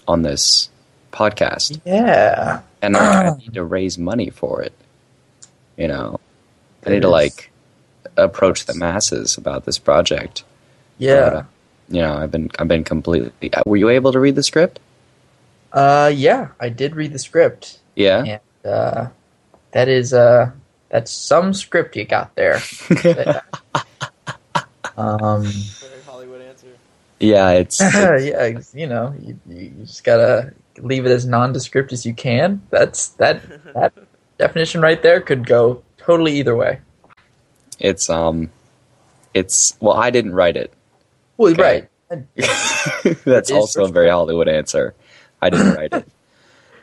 On this podcast. Yeah. And I need to raise money for it. You know, I need to approach the masses about this project. Yeah. You know, I've been completely. Were you able to read the script? Yeah, I did read the script. Yeah. And that's some script you got there. Hollywood answer. Yeah, it's yeah, you know, you just gotta leave it as nondescript as you can. That definition right there could go totally either way. it's well, I didn't write it. Well, Okay. right. That's also a very Hollywood answer. I didn't write it.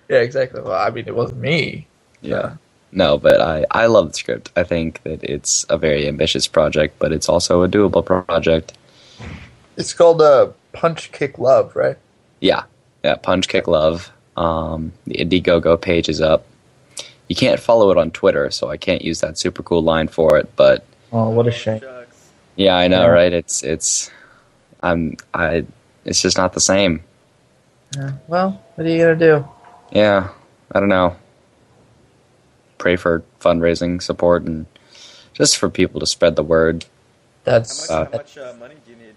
Yeah, exactly. Well, I mean, it wasn't me. Yeah. No, but I love the script. I think that it's a very ambitious project, but it's also a doable project. It's called Punch Kick Love, right? Yeah. Punch Kick Love. The Indiegogo page is up. You can't follow it on Twitter, so I can't use that super cool line for it. But Oh, what a shame. Shucks. yeah, I know, Yeah. right? It's just not the same. Yeah. Well, what are you gonna do? Yeah, I don't know. Pray for fundraising support and just for people to spread the word. That's How much money do you need?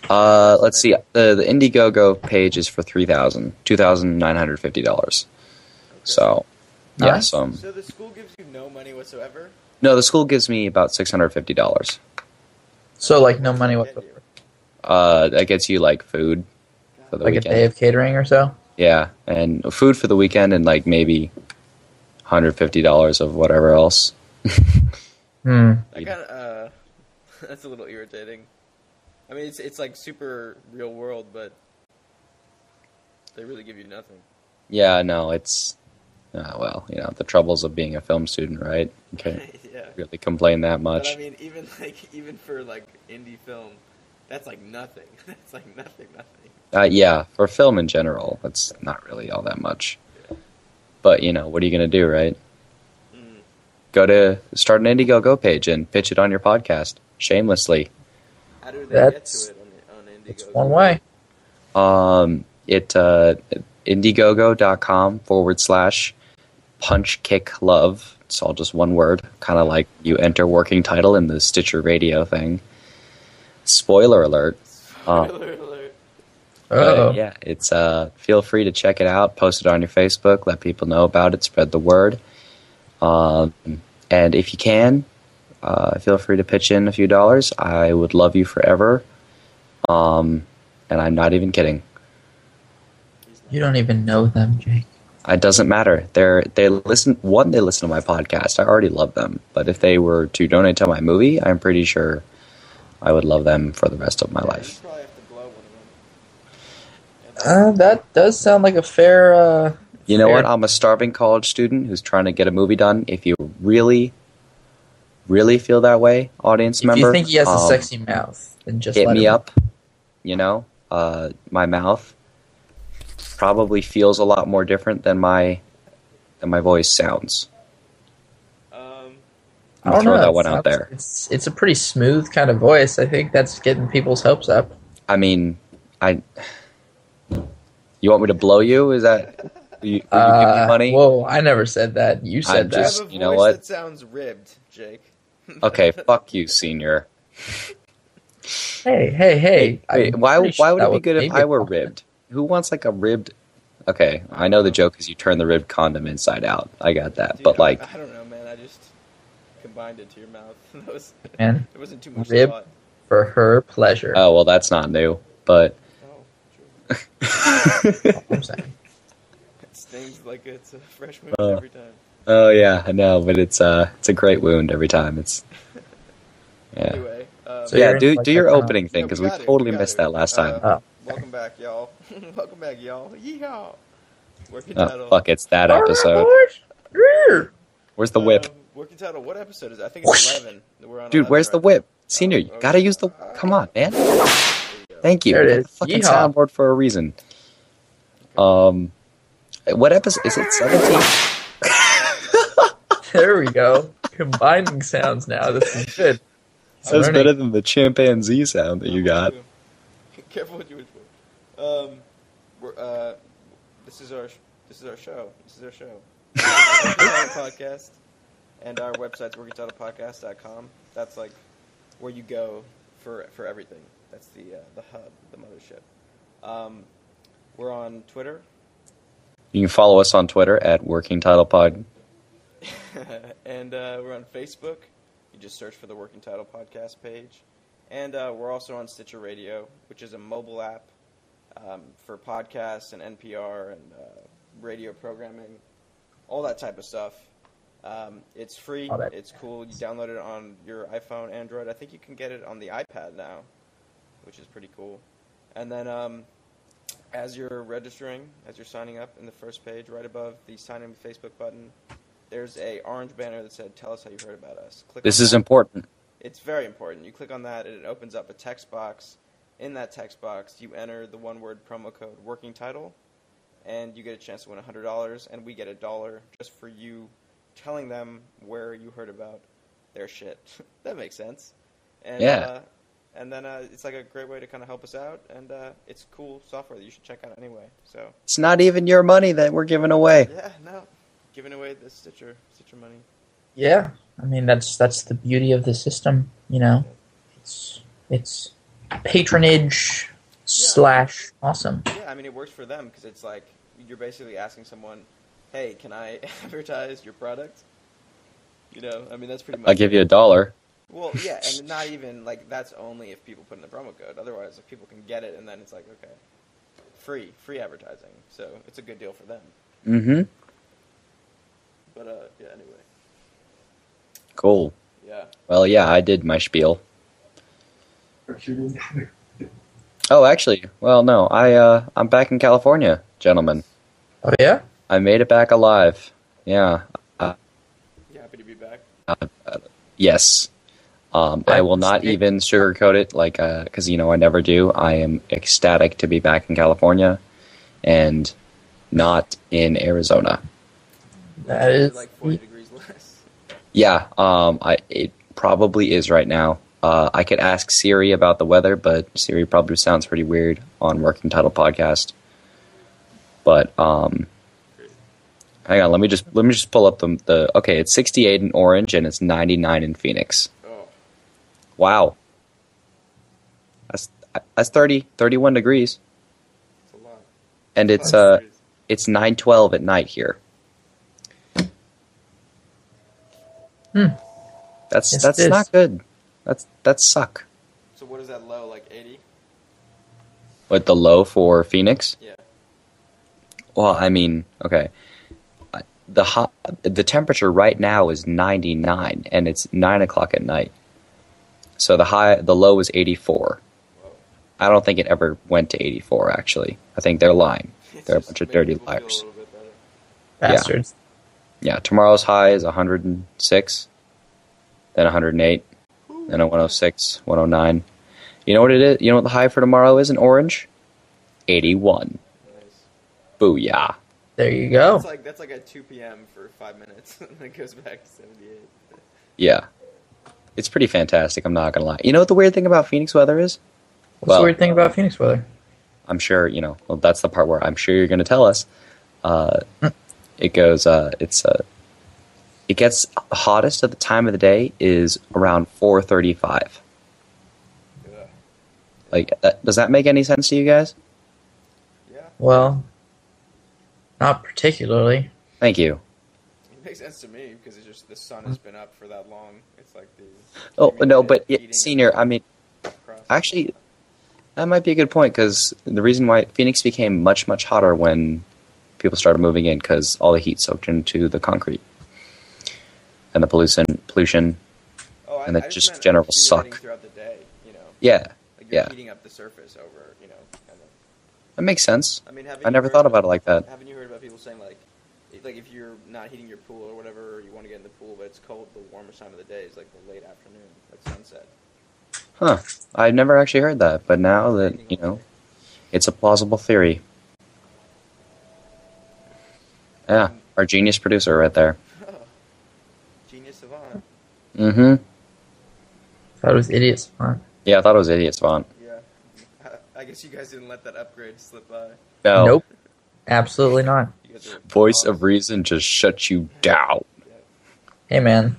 Let's see. The Indiegogo page is for $2,950. So, yeah. Nice. So So the school gives you no money whatsoever? no, the school gives me about $650. so like no money whatsoever. That gets you like food for the Like weekend. a day of catering or so. Yeah, and food for the weekend and like maybe $150 of whatever else. Hmm. I got that's a little irritating. I mean, it's like super real world, but they really give you nothing. Yeah, no, it's well, you know, the troubles of being a film student, right? You can't Yeah. really complain that But much. I mean, even for like indie film, that's like nothing. That's like nothing. Yeah, for film in general, it's not really all that much. But, you know, what are you going to do, right? Start an Indiegogo page and pitch it on your podcast, shamelessly. How do they That's- get to it on Indiegogo? It's one way. Indiegogo.com/punchkicklove. It's all just one word, kind of like you enter working title in the Stitcher Radio thing. Spoiler alert. Spoiler alert. Oh, Yeah, it's feel free to check it out, post it on your Facebook, let people know about it, spread the word. And if you can, feel free to pitch in a few dollars. I would love you forever. And I'm not even kidding. you don't even know them, Jake. It doesn't matter. They listen to my podcast. I already love them. But if they were to donate to my movie, I'm pretty sure I would love them for the rest of my You life. probably have to blow one of them. That does sound like a fair. You know fair- what? I'm a starving college student who's trying to get a movie done. If you really, really feel that way, audience If member, you think he has a sexy mouth, then just hit let me him. up. You know, my mouth probably feels a lot more different than my voice sounds. I I'll don't throw know. that it one out sounds- there. It's a pretty smooth kind of voice. I think that's getting people's hopes up. I mean, you want me to blow you? Is that will you give me money? Whoa, I never said that. You I'm said I that. just- have a you know voice what? that sounds ribbed, Jake. Okay, fuck you, senior. Hey. Wait, I'm why pretty sure would that it be was good if maybe I a were compliment. ribbed? Who wants like a ribbed? Okay, I know the joke is you turn the ribbed condom inside out. I got that, Dude, but like, I don't know, man. I just combined it to your mouth. Man, It wasn't too much rib thought. for her pleasure. oh well, that's not new. But Oh, true. I'm saying. It stings like it's a fresh wound Oh. every time. oh yeah, I know. But it's a great wound every time. It's yeah. Anyway, So Yeah, you're do like do your that kind of- opening thing Yeah, because we we got it, totally we got missed it. that last time. Oh. Welcome back, y'all. Welcome back, y'all. Yeehaw. Working Oh title. fuck, it's that episode. Where's the whip, Working title. What episode is it? I think it's 11. We're on dude? 11 Where's the right whip, senior? You okay. gotta use the. Come on, man. Thank you. There it We got is. the fucking Yeehaw. soundboard for a reason. What episode is it? 17. There we go. Combining sounds now. This is good. That was better than the chimpanzee sound that you got. Careful what you wish for. This is our show. This is our show. Podcast, and our website's workingtitlepodcast.com. That's like where you go for everything. That's the hub, the mothership. We're on Twitter. You can follow us on Twitter at Working Title Pod. And we're on Facebook. You just search for the Working Title Podcast page. And we're also on Stitcher Radio, which is a mobile app for podcasts and NPR and radio programming, all that type of stuff. It's free. It's cool. You download it on your iPhone, Android. I think you can get it on the iPad now, which is pretty cool. And then as you're registering, as you're signing up, in the first page, right above the sign in with Facebook button, there's a orange banner that said, "Tell us how you heard about us." This is important. It's very important. You click on that, and it opens up a text box. In that text box, you enter the one-word promo code Working Title, and you get a chance to win $100, and we get $1 just for you telling them where you heard about their shit. That makes sense. And, yeah. And then it's like a great way to kind of help us out, and it's cool software that you should check out anyway. So it's not even your money that we're giving away. Yeah, no, giving away the Stitcher money. Yeah, I mean that's the beauty of the system. You know, it's patronage / awesome. Yeah, I mean it works for them because it's like you're basically asking someone, "Hey, can I advertise your product?" You know, I mean that's pretty much. I'll give you $1. Well, yeah, and not even, like, that's only if people put in the promo code. Otherwise, if people can get it, and then it's like, okay, free advertising. So it's a good deal for them. Mm-hmm. But, yeah, anyway. Cool. Yeah. Well, yeah, I did my spiel. Oh, actually, well, no, I'm back in California, gentlemen. Oh, yeah? I made it back alive. Yeah. You happy to be back? Yes. I will not even sugarcoat it, like, because, I never do. I am ecstatic to be back in California and not in Arizona. That is like 40 degrees less. Yeah, it probably is right now. I could ask Siri about the weather, but Siri probably sounds pretty weird on Working Title Podcast. But hang on, let me just pull up the. Okay, it's 68 in Orange and it's 99 in Phoenix. Wow. That's 31 degrees. That's a lot. And it's 9:12 at night here. That's not good. That suck. So what is that low, like 80? What, the low for Phoenix? Yeah. Well, I mean, okay. The temperature right now is 99 and it's 9 o'clock at night. So the low is 84. Whoa. I don't think it ever went to 84, actually. I think they're lying. They're a bunch of dirty liars. Bastards. Yeah, tomorrow's high is 106, then 108, then a 106, 109. You know what it is? You know what the high for tomorrow is in Orange? 81. Nice. Booyah. There you go. That's like at 2 p.m. for 5 minutes, and it goes back to 78. Yeah. It's pretty fantastic, I'm not going to lie. You know what the weird thing about Phoenix weather is? What's the weird thing about Phoenix weather? I'm sure, well, that's the part where I'm sure you're going to tell us. It goes, it gets hottest at the time of the day is around 4:35. Yeah. Like, does that make any sense to you guys? Yeah. Well, not particularly. Thank you. It makes sense to me because it's just the sun has been up for that long. It's like the. Oh no, but senior, I mean, actually, that might be a good point because the reason why Phoenix became much hotter when people started moving in because all the heat soaked into the concrete and the pollution, and the just general suck. Throughout the day, Yeah, like you're heating up the surface over, kind of. That makes sense. I mean, I never thought about it like that. Haven't you heard about people saying like if you're not heating your pool or whatever, or you want to get in the pool, but it's cold, the warmest time of the day is like the late afternoon, like sunset. Huh. I've never actually heard that, but now that, it's a plausible theory. Yeah, our genius producer right there. Genius savant. Mm-hmm. Thought it was idiot spawn. Yeah, I thought it was idiot spawn. Yeah. I guess you guys didn't let that upgrade slip by. No. Nope. Absolutely not. You guys are Voice dogs. of reason just shuts you down. Hey man,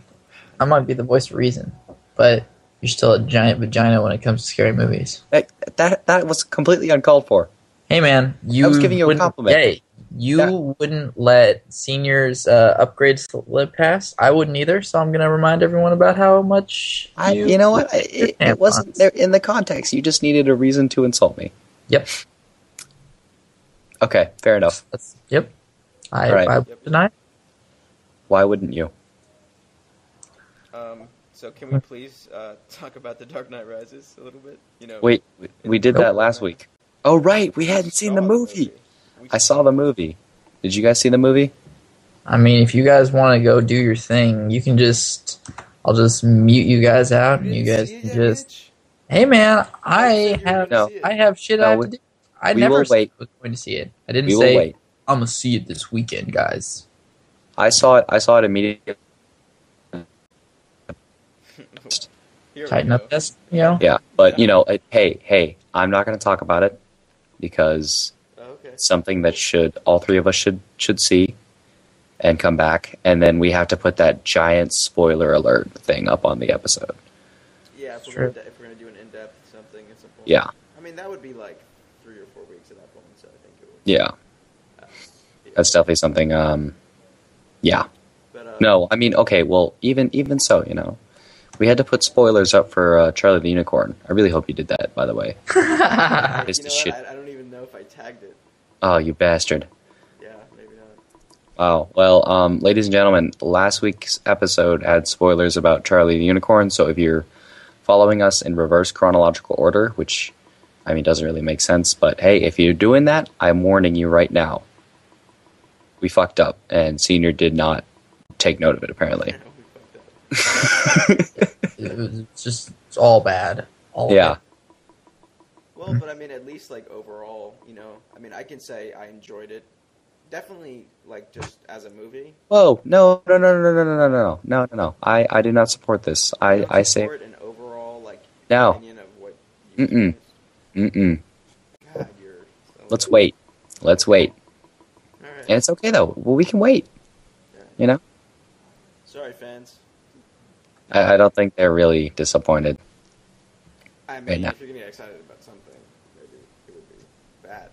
I might be the voice of reason, but you're still a giant vagina when it comes to scary movies. That was completely uncalled for. Hey man, you I was giving you a wouldn't- compliment. Hey, you wouldn't let seniors upgrade slip pass. I wouldn't either. So I'm gonna remind everyone about how much. You know what? It wasn't there in the context. You just needed a reason to insult me. Yep. Okay, fair enough. Yep. I Right. won't deny. Why wouldn't you? So can we please talk about The Dark Knight Rises a little bit? You know, Wait, we did that last week. Oh, right. We hadn't seen the movie. I saw the movie. Did you guys see the movie? I mean, if you guys want to go do your thing, you can just. I'll just mute you guys out, and you guys can just. Hey man, I have shit I have to do. I we never will said wait. I was going to see it. I didn't We will say wait. I'm gonna see it this weekend, guys. I saw it immediately. Here we Tighten go. up this, you know. Yeah, but hey, I'm not going to talk about it because Okay. it's something that all three of us should see and come back, and then we have to put that giant spoiler alert thing up on the episode. Yeah, if Sure. we're gonna do an in-depth something at some point. Yeah, I mean, that would be like 3 or 4 weeks at that point, so I think it would. yeah, that's definitely something. Yeah, But, no, I mean, okay, well, even so, we had to put spoilers up for Charlie the Unicorn. I really hope you did that, by the way. You It's know the what? shit. I don't even know if I tagged it. Oh, you bastard. Yeah, maybe not. Wow. Well, ladies and gentlemen, last week's episode had spoilers about Charlie the Unicorn, so if you're following us in reverse chronological order, which, I mean, doesn't really make sense, but hey, if you're doing that, I'm warning you right now. We fucked up, and Senior did not take note of it, apparently. We fucked up. It's all bad. All Yeah. bad. Well, but I mean, at least like overall, I mean, I can say I enjoyed it. Definitely, like just as a movie. Whoa, no. I do not support this. I I say, support an overall like No. opinion of what. You Mm-mm. guys- God, you're. So let's wait. Let's wait. All right. And it's okay, though. Well, we can wait. Yeah. Sorry, fans. I don't think they're really disappointed. I mean, Right now. if you're gonna get excited about something, maybe it would be bad.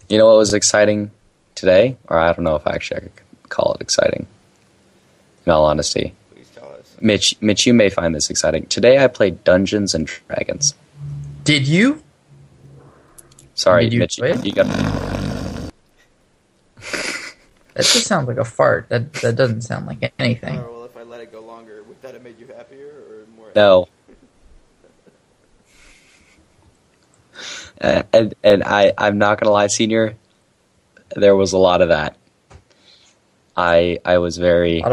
You know what was exciting today? Or I don't know if I could call it exciting. In all honesty. Please tell us. Mitch, you may find this exciting. Today I played Dungeons and Dragons. Did you? Sorry, Did you Mitch, play it? you got... That just sounds like a fart. That doesn't sound like anything. Oh, well, if I let it go longer, would that have made you happier or more? No. And I'm not gonna lie, Senior, there was a lot of that. I was very... A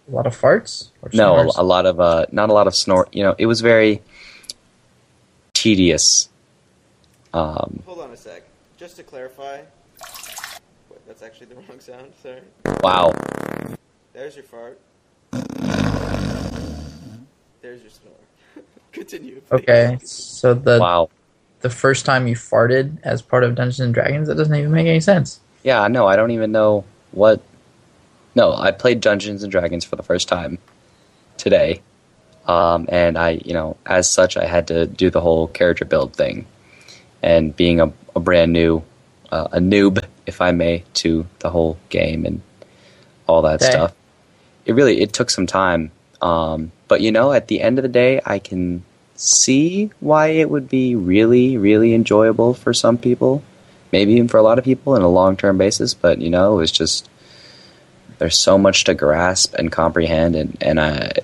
lot of farts. Or No, snores? a lot of not a lot of snort. It was very tedious. Hold on a sec. Just to clarify. Wait, that's actually the wrong sound. Sorry. Wow. There's your fart. There's your snore. Continue. please. Okay, so Wow. the first time you farted as part of Dungeons and Dragons, that doesn't even make any sense. Yeah, no, I don't even know what. No, I played Dungeons and Dragons for the first time today, and as such, I had to do the whole character build thing, and being a brand new, a noob, if I may, to the whole game and all that Okay. stuff. It took some time, but at the end of the day, I can see why it would be really, really enjoyable for some people, maybe even for a lot of people in a long-term basis. But it was just there's so much to grasp and comprehend, and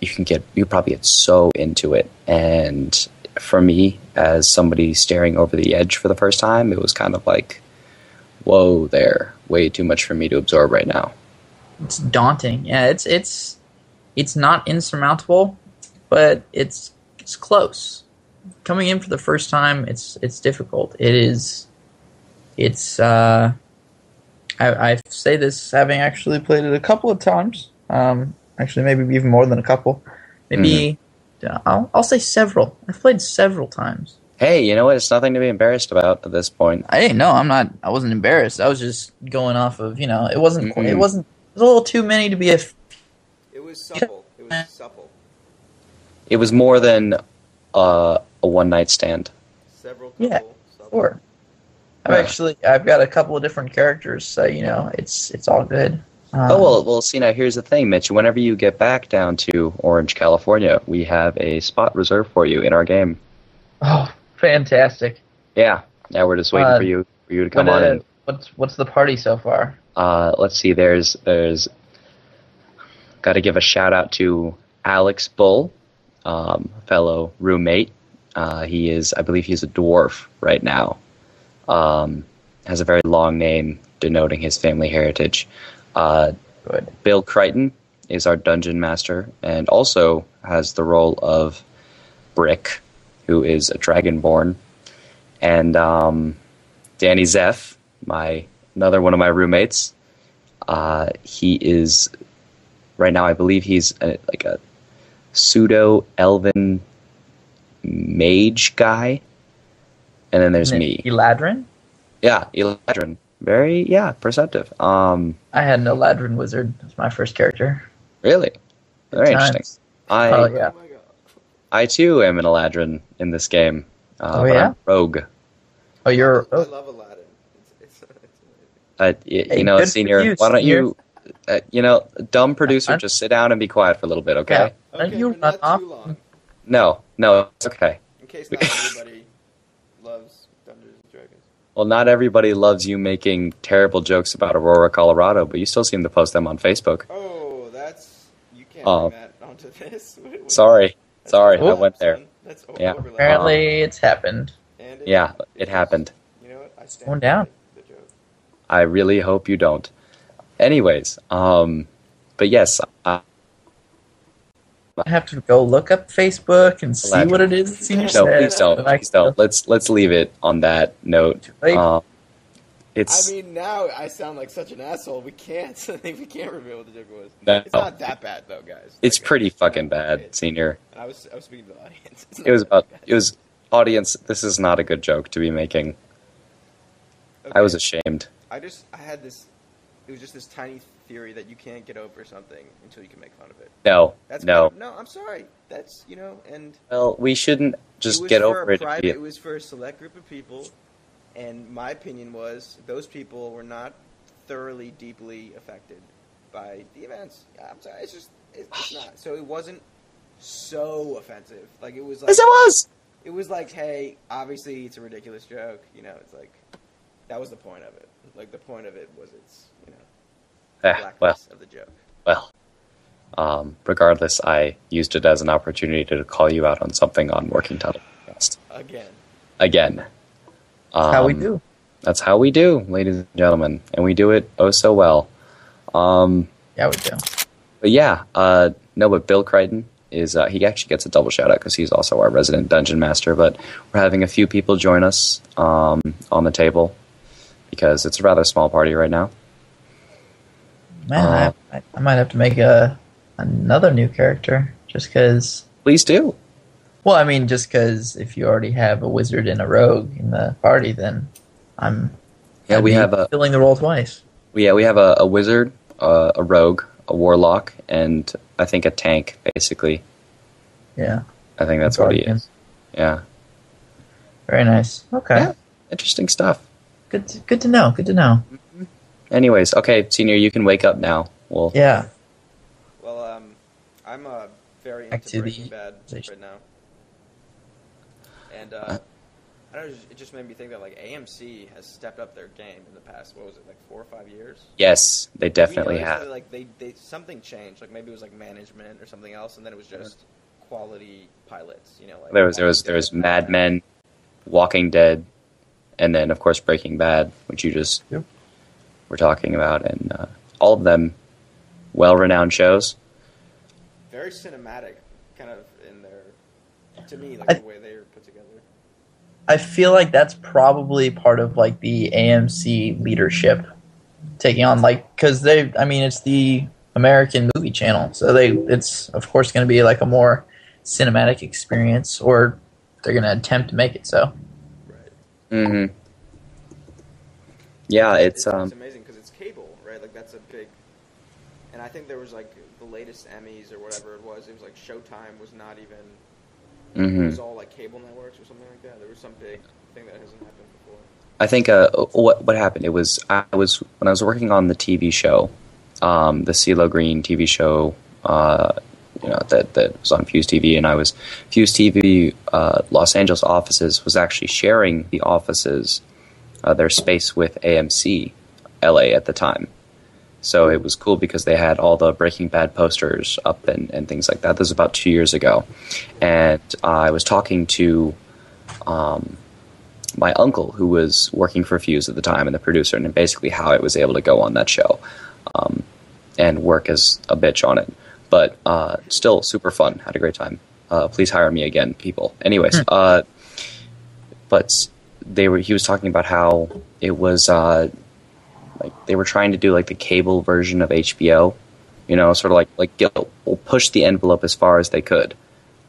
you probably get so into it. And for me, as somebody staring over the edge for the first time, it was kind of like, whoa, there, way too much for me to absorb right now. It's daunting. Yeah, it's not insurmountable, but it's close. Coming in for the first time, it's difficult. It is. It's. I say this having actually played it a couple of times. Actually, maybe even more than a couple. Maybe I'll say several. I've played several times. Hey, you know what? It's nothing to be embarrassed about at this point. I didn't know. I'm not. I wasn't embarrassed. I was just going off of it wasn't. It wasn't. It was a little too many to be a. It was supple. It was supple. It was more than a one-night stand. Several couple. Yeah, supple. Sure. I've got a couple of different characters, so it's all good. Well. See, now here's the thing, Mitch. Whenever you get back down to Orange, California, we have a spot reserved for you in our game. Oh, fantastic! Yeah. Now we're just waiting for you to come on in. What's the party so far? Let's see. There's got to give a shout out to Alex Bull, fellow roommate. I believe he's a dwarf right now. Has a very long name denoting his family heritage. Good. Bill Crichton is our dungeon master and also has the role of Brick, who is a dragonborn. And Danny Zeff, another one of my roommates, he is, right now I believe he's a pseudo-elven mage guy. And then there's me. Eladrin? Yeah, Eladrin. Very, perceptive. I had an Eladrin wizard as my first character. Really? Very Times. interesting. Oh, yeah. Oh my god. I too am an Eladrin in this game. Oh, but yeah? I'm rogue. Oh, you're... I Oh, love Aladdin. It's good Senior, for you, why don't Senior. you, dumb producer, just sit down and be quiet for a little bit, okay? Yeah. Don't you but not run too off. long. No, it's okay. In case not everybody loves Dungeons and Dragons. Well, not everybody loves you making terrible jokes about Aurora, Colorado, but you still seem to post them on Facebook. Oh, you can't Oh. bring that onto this. Sorry, That's I overlap, went there. son. That's Yeah. overlap. Apparently, it's happened. And Yeah, it happened. You know what? I stand Going down. by the joke. I really hope you don't. Anyways, but yes, I have to go look up Facebook and see Eladrin. what it is Senior no, said. please don't, And I please don't. Let's leave it on that note. Like- It's I mean, now I sound like such an asshole. We can't. we can't reveal what the joke was. No. It's not that bad, though, guys. it's Like, pretty it's fucking not bad, bad. Senior. And I was speaking to the audience. It's It was not that about bad. it was audience. This is not a good joke to be making. I was Okay. ashamed. I had this. It was just this tiny theory that you can't get over something until you can make fun of it. No, That's no. kind of- no. I'm sorry. That's and Well, we shouldn't it just was get for over a it. private, it was for a select group of people, and my opinion was those people were not thoroughly, deeply affected by the events. I'm sorry. It's not. So it wasn't so offensive. Like it was like Yes, it was. it was like, hey, obviously it's a ridiculous joke. It's like that was the point of it. Like the point of it was its Well, blackness of the joke. regardless, I used it as an opportunity to call you out on something on Working Title Podcast. Again. how we do. That's how we do, ladies and gentlemen, and we do it oh so well. Yeah, we do. But yeah, but Bill Crichton is he actually gets a double shout out because he's also our resident dungeon master. But we're having a few people join us on the table because it's a rather small party right now. Man, I might have to make another new character just because. Please do. Well, I mean, just because if you already have a wizard and a rogue in the party, then I'd we be have filling the role twice. we have a wizard, a rogue, a warlock, and I think a tank. Basically, Yeah, I think that's what he Guardian. is. Yeah. Very nice. Okay, Yeah. Interesting stuff. good to know. Good to know. Anyways, okay, Senior, you can wake up now. Well, Yeah, Well, I'm very Back into to Breaking the- Bad right now, and I don't know. It just made me think that like AMC has stepped up their game in the past. What was it, like 4 or 5 years? yes, they definitely We noticed have. that, like they something changed. Like maybe it was like management or something else, and then it was just quality pilots. Like There was Mad Men, Walking Dead, and then of course Breaking Bad, which you just Yep. were talking about, and all of them well-renowned shows. very cinematic, kind of in their. To me, like the way they were put together. I feel like that's probably part of like the AMC leadership taking on because it's the American movie channel, so it's of course going to be like a more cinematic experience, or they're going to attempt to make it so. Right. Mm-hmm. Yeah, It's amazing because it's cable, right? Like that's a big. And I think there was like the latest Emmys or whatever it was. It was like Showtime was not even. It was all like cable networks or something like that. There was some big thing that hasn't happened before. I think what happened. It was when I was working on the TV show, the CeeLo Green TV show. That was on Fuse TV, and Fuse TV Los Angeles offices was actually sharing the offices, their space with AMC LA at the time. So it was cool because they had all the Breaking Bad posters up and things like that. This was about 2 years ago, and I was talking to my uncle, who was working for Fuse at the time, and the producer, and basically how I was able to go on that show and work as a bitch on it. But still super fun. Had a great time. Please hire me again, people. Anyways, but he was talking about how it was like they were trying to do like the cable version of HBO, sort of like push the envelope as far as they could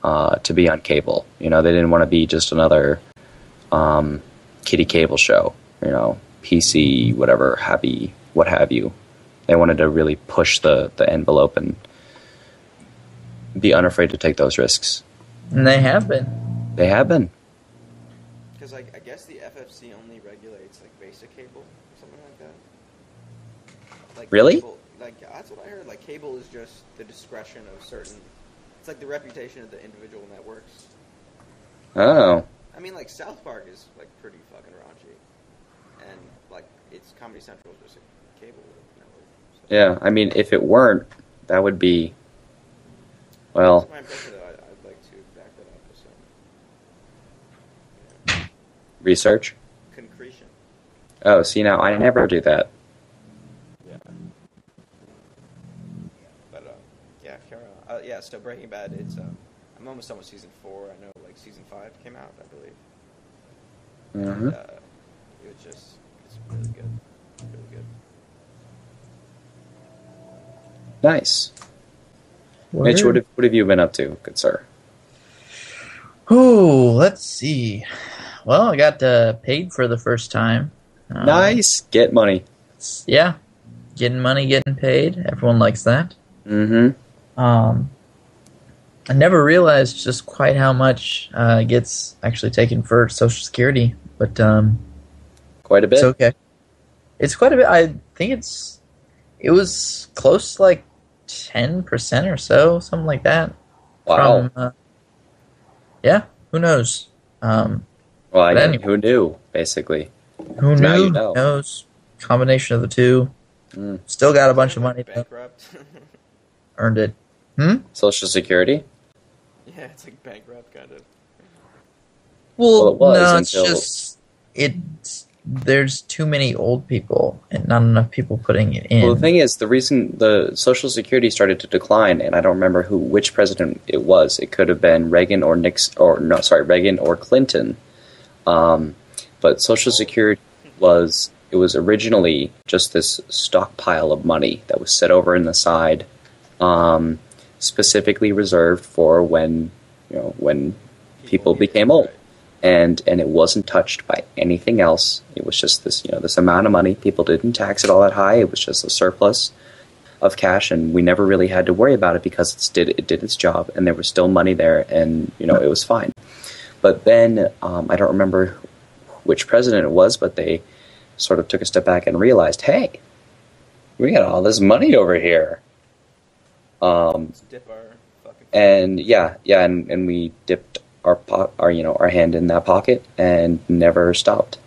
to be on cable. They didn't want to be just another kiddie cable show, PC, whatever, happy, what have you. They wanted to really push the envelope and be unafraid to take those risks. And they have been. They have been. Because I guess the FFC only regulates like basic cable or something like that. Like really? Cable, like that's what I heard. Like cable is just the discretion of certain. It's like the reputation of the individual networks. Oh. I mean, like South Park is like pretty fucking raunchy, and like it's Comedy Central is just a cable network. So. Yeah, I mean, if it weren't, that would be. Well. That's my impression, though. I'd like to back that up with some Research. concretion. Oh, see, now I never do that. Yeah. But yeah, carry on. Yeah, so Breaking Bad. It's I'm almost done with season 4. I know like season 5 came out, I believe. Mm-hmm. And, it's really good, really good. Nice. Mitch, what have you been up to, good sir? Oh, let's see. Well, I got paid for the first time. Nice. Get money. Yeah. Getting money, getting paid. Everyone likes that. Mm-hmm. I never realized just quite how much gets actually taken for Social Security, but Quite a bit. it's okay. It's quite a bit. I think it was close to like 10% or so, something like that. Wow. Yeah, who knows? Well, anyway. who knew, basically? Who Now knew? you know. Who knows? Combination of the two. Mm. Still got a bunch of money. Bankrupt. Earned it. Social Security? Yeah, it's like bankrupt kind of. Well, it was no, until- it's just there's too many old people and not enough people putting it in. Well, the thing is, the reason the Social Security started to decline, and I don't remember which president it was. It could have been Reagan or Reagan or Clinton. But Social Security was originally just this stockpile of money that was set over in the side, specifically reserved for when people became old. Right. And it wasn't touched by anything else. It was just this amount of money. People didn't tax it all that high. It was just a surplus of cash, and we never really had to worry about it because it did its job, and there was still money there, and it was fine. But then I don't remember which president it was, but they sort of took a step back and realized, hey, we got all this money over here. Let's dip our fucking. And and we dipped our hand in that pocket and never stopped.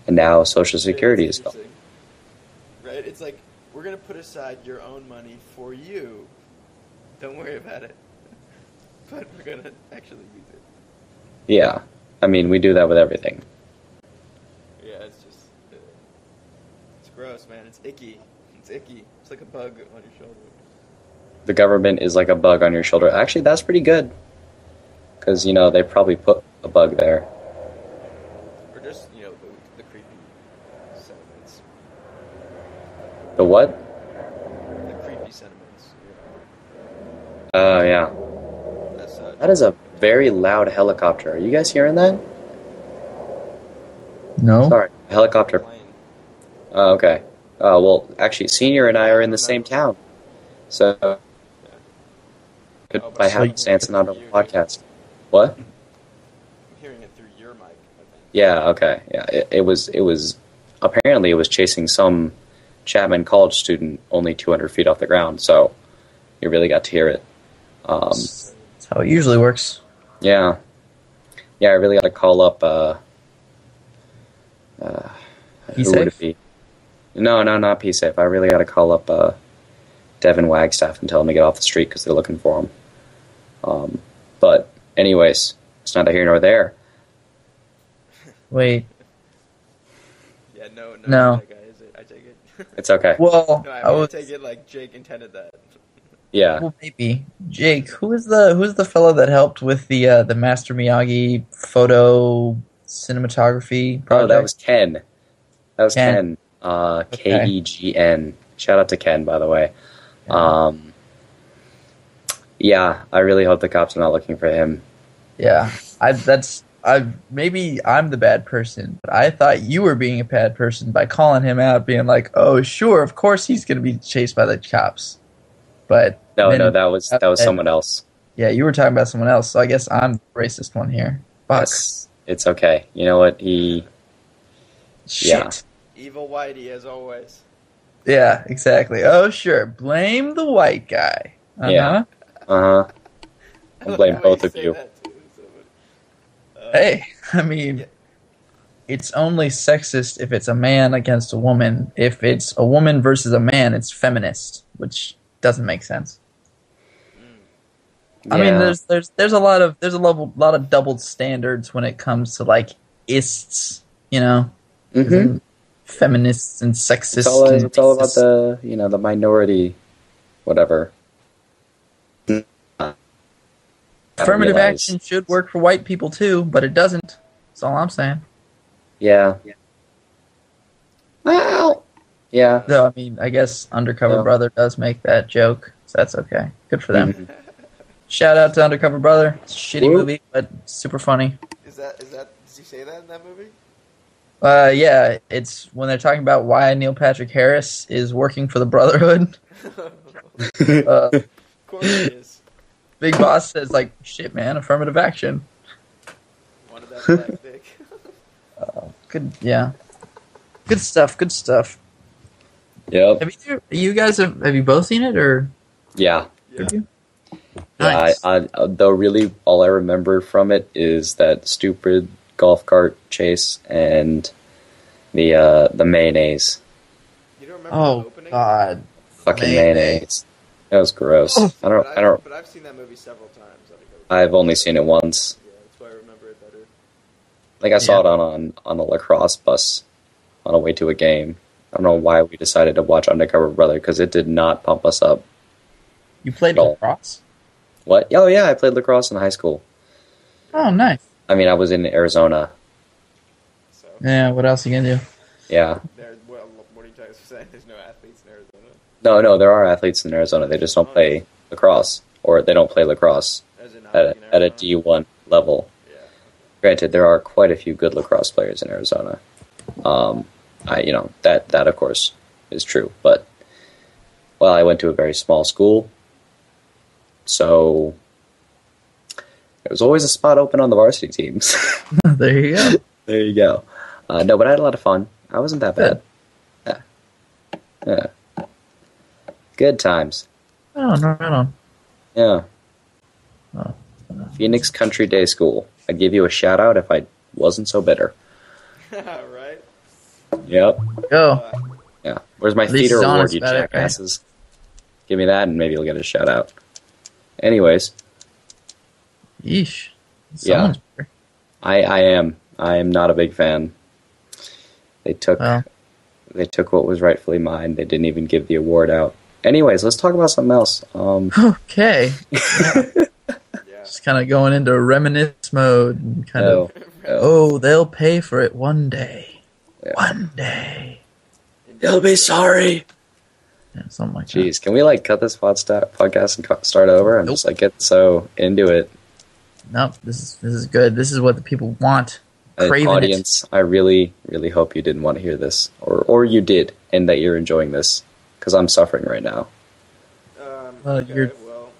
And now Social Security is gone. Right? It's like, we're going to put aside your own money for you. Don't worry about it. But we're going to actually use it. Yeah. I mean, we do that with everything. Yeah, it's just... it's gross, man. It's icky. It's icky. It's like a bug on your shoulder. The government is like a bug on your shoulder. Actually, that's pretty good. Because, they probably put a bug there. Or just, the creepy sentiments. The what? The creepy sentiments. Oh, yeah. That is a very loud helicopter. Are you guys hearing that? No. Sorry, helicopter. Plane. Oh, okay. Well, actually, Senior and I are in the same town, so could by happenstance not on a podcast. What? I'm hearing it through your mic, I think. Yeah. Okay. Yeah. It was apparently it was chasing some Chapman College student only 200 feet off the ground, so you really got to hear it. That's how it usually works. Yeah. Yeah. I really got to call up. Who would it be? No, not P-Safe. I really got to call up Devin Wagstaff and tell him to get off the street because they're looking for him. But anyways, it's neither here nor there. Wait. Yeah, no. No. That guy, is it? I take it. It's okay. Well, No, I take it like Jake intended that. Yeah. Well, maybe Jake. Who's the fellow that helped with the Master Miyagi photo cinematography project? Oh, that was Ken. That was Ken. Ken. Kegn. Shout out to Ken, by the way. Yeah, I really hope the cops are not looking for him. Yeah, maybe I'm the bad person, but I thought you were being a bad person by calling him out, being like, "Oh, sure, of course he's going to be chased by the cops." But No, that was someone else. Yeah, you were talking about someone else, so I guess I'm the racist one here. Fuck. Yes, it's okay. You know what? Shit. Yeah. Evil Whitey, as always. Yeah, exactly. Oh, sure. Blame the white guy. Uh-huh. Yeah. Uh-huh. I'll blame both of you. Hey, I mean, it's only sexist if it's a man against a woman. If it's a woman versus a man, it's feminist, which doesn't make sense. I mean, there's a lot of double standards when it comes to like ists, you know, feminists and sexists. It's all about the minority, whatever. Affirmative action should work for white people too, but it doesn't. That's all I'm saying. Yeah. Well, yeah. Though, I mean, I guess Undercover Brother does make that joke, so that's okay. Good for them. Shout out to Undercover Brother. It's a shitty movie, but super funny. Is that? Does he say that in that movie? Yeah, it's when they're talking about why Neil Patrick Harris is working for the Brotherhood. Of course he is. Big Boss says, like, shit, man, affirmative action. Wanted that black dick. Good, yeah. Good stuff. Yep. Have you both seen it, or? Yeah. Yeah. Nice. Yeah, though really all I remember from it is that stupid golf cart chase and the mayonnaise. You don't remember the opening? God. Fucking mayonnaise. That was gross. I don't. But I've seen that movie several times. I've only seen it once. Yeah, that's why I remember it better. Like I saw it on a lacrosse bus on the way to a game. I don't know why we decided to watch Undercover Brother because it did not pump us up. You played lacrosse? What? Oh yeah, I played lacrosse in high school. Oh, nice. I mean, I was in Arizona. So. Yeah, what else are you gonna do? Yeah. What are you guys saying? There's no athletes in Arizona? No, there are athletes in Arizona. They just don't play lacrosse, or they don't play lacrosse at a D1 level. Yeah. Granted, there are quite a few good lacrosse players in Arizona. That of course is true. But I went to a very small school, so there was always a spot open on the varsity teams. There you go. There you go. No, but I had a lot of fun. I wasn't that bad. Yeah. Good times. Oh, no, right on. Yeah. Oh. Phoenix Country Day School. I'd give you a shout out if I wasn't so bitter. Right? Yep. Go. Yeah. Where's my At least theater he's award, honest you about it, right? jackasses? Give me that and maybe you'll get a shout out. Anyways. Yeesh. Yeah. I am not a big fan. They took what was rightfully mine. They didn't even give the award out. Anyways, let's talk about something else. Okay. Yeah. Just kind of going into reminisce mode and kind of, they'll pay for it one day. Yeah. One day. They'll be sorry. Yeah, something like Jeez, can we cut this podcast and start over? I'm just get so into it. Nope. This is good. This is what the people want. Craving Audience, I really, really hope you didn't want to hear this, or you did, and that you're enjoying this, because I'm suffering right now. Okay, well.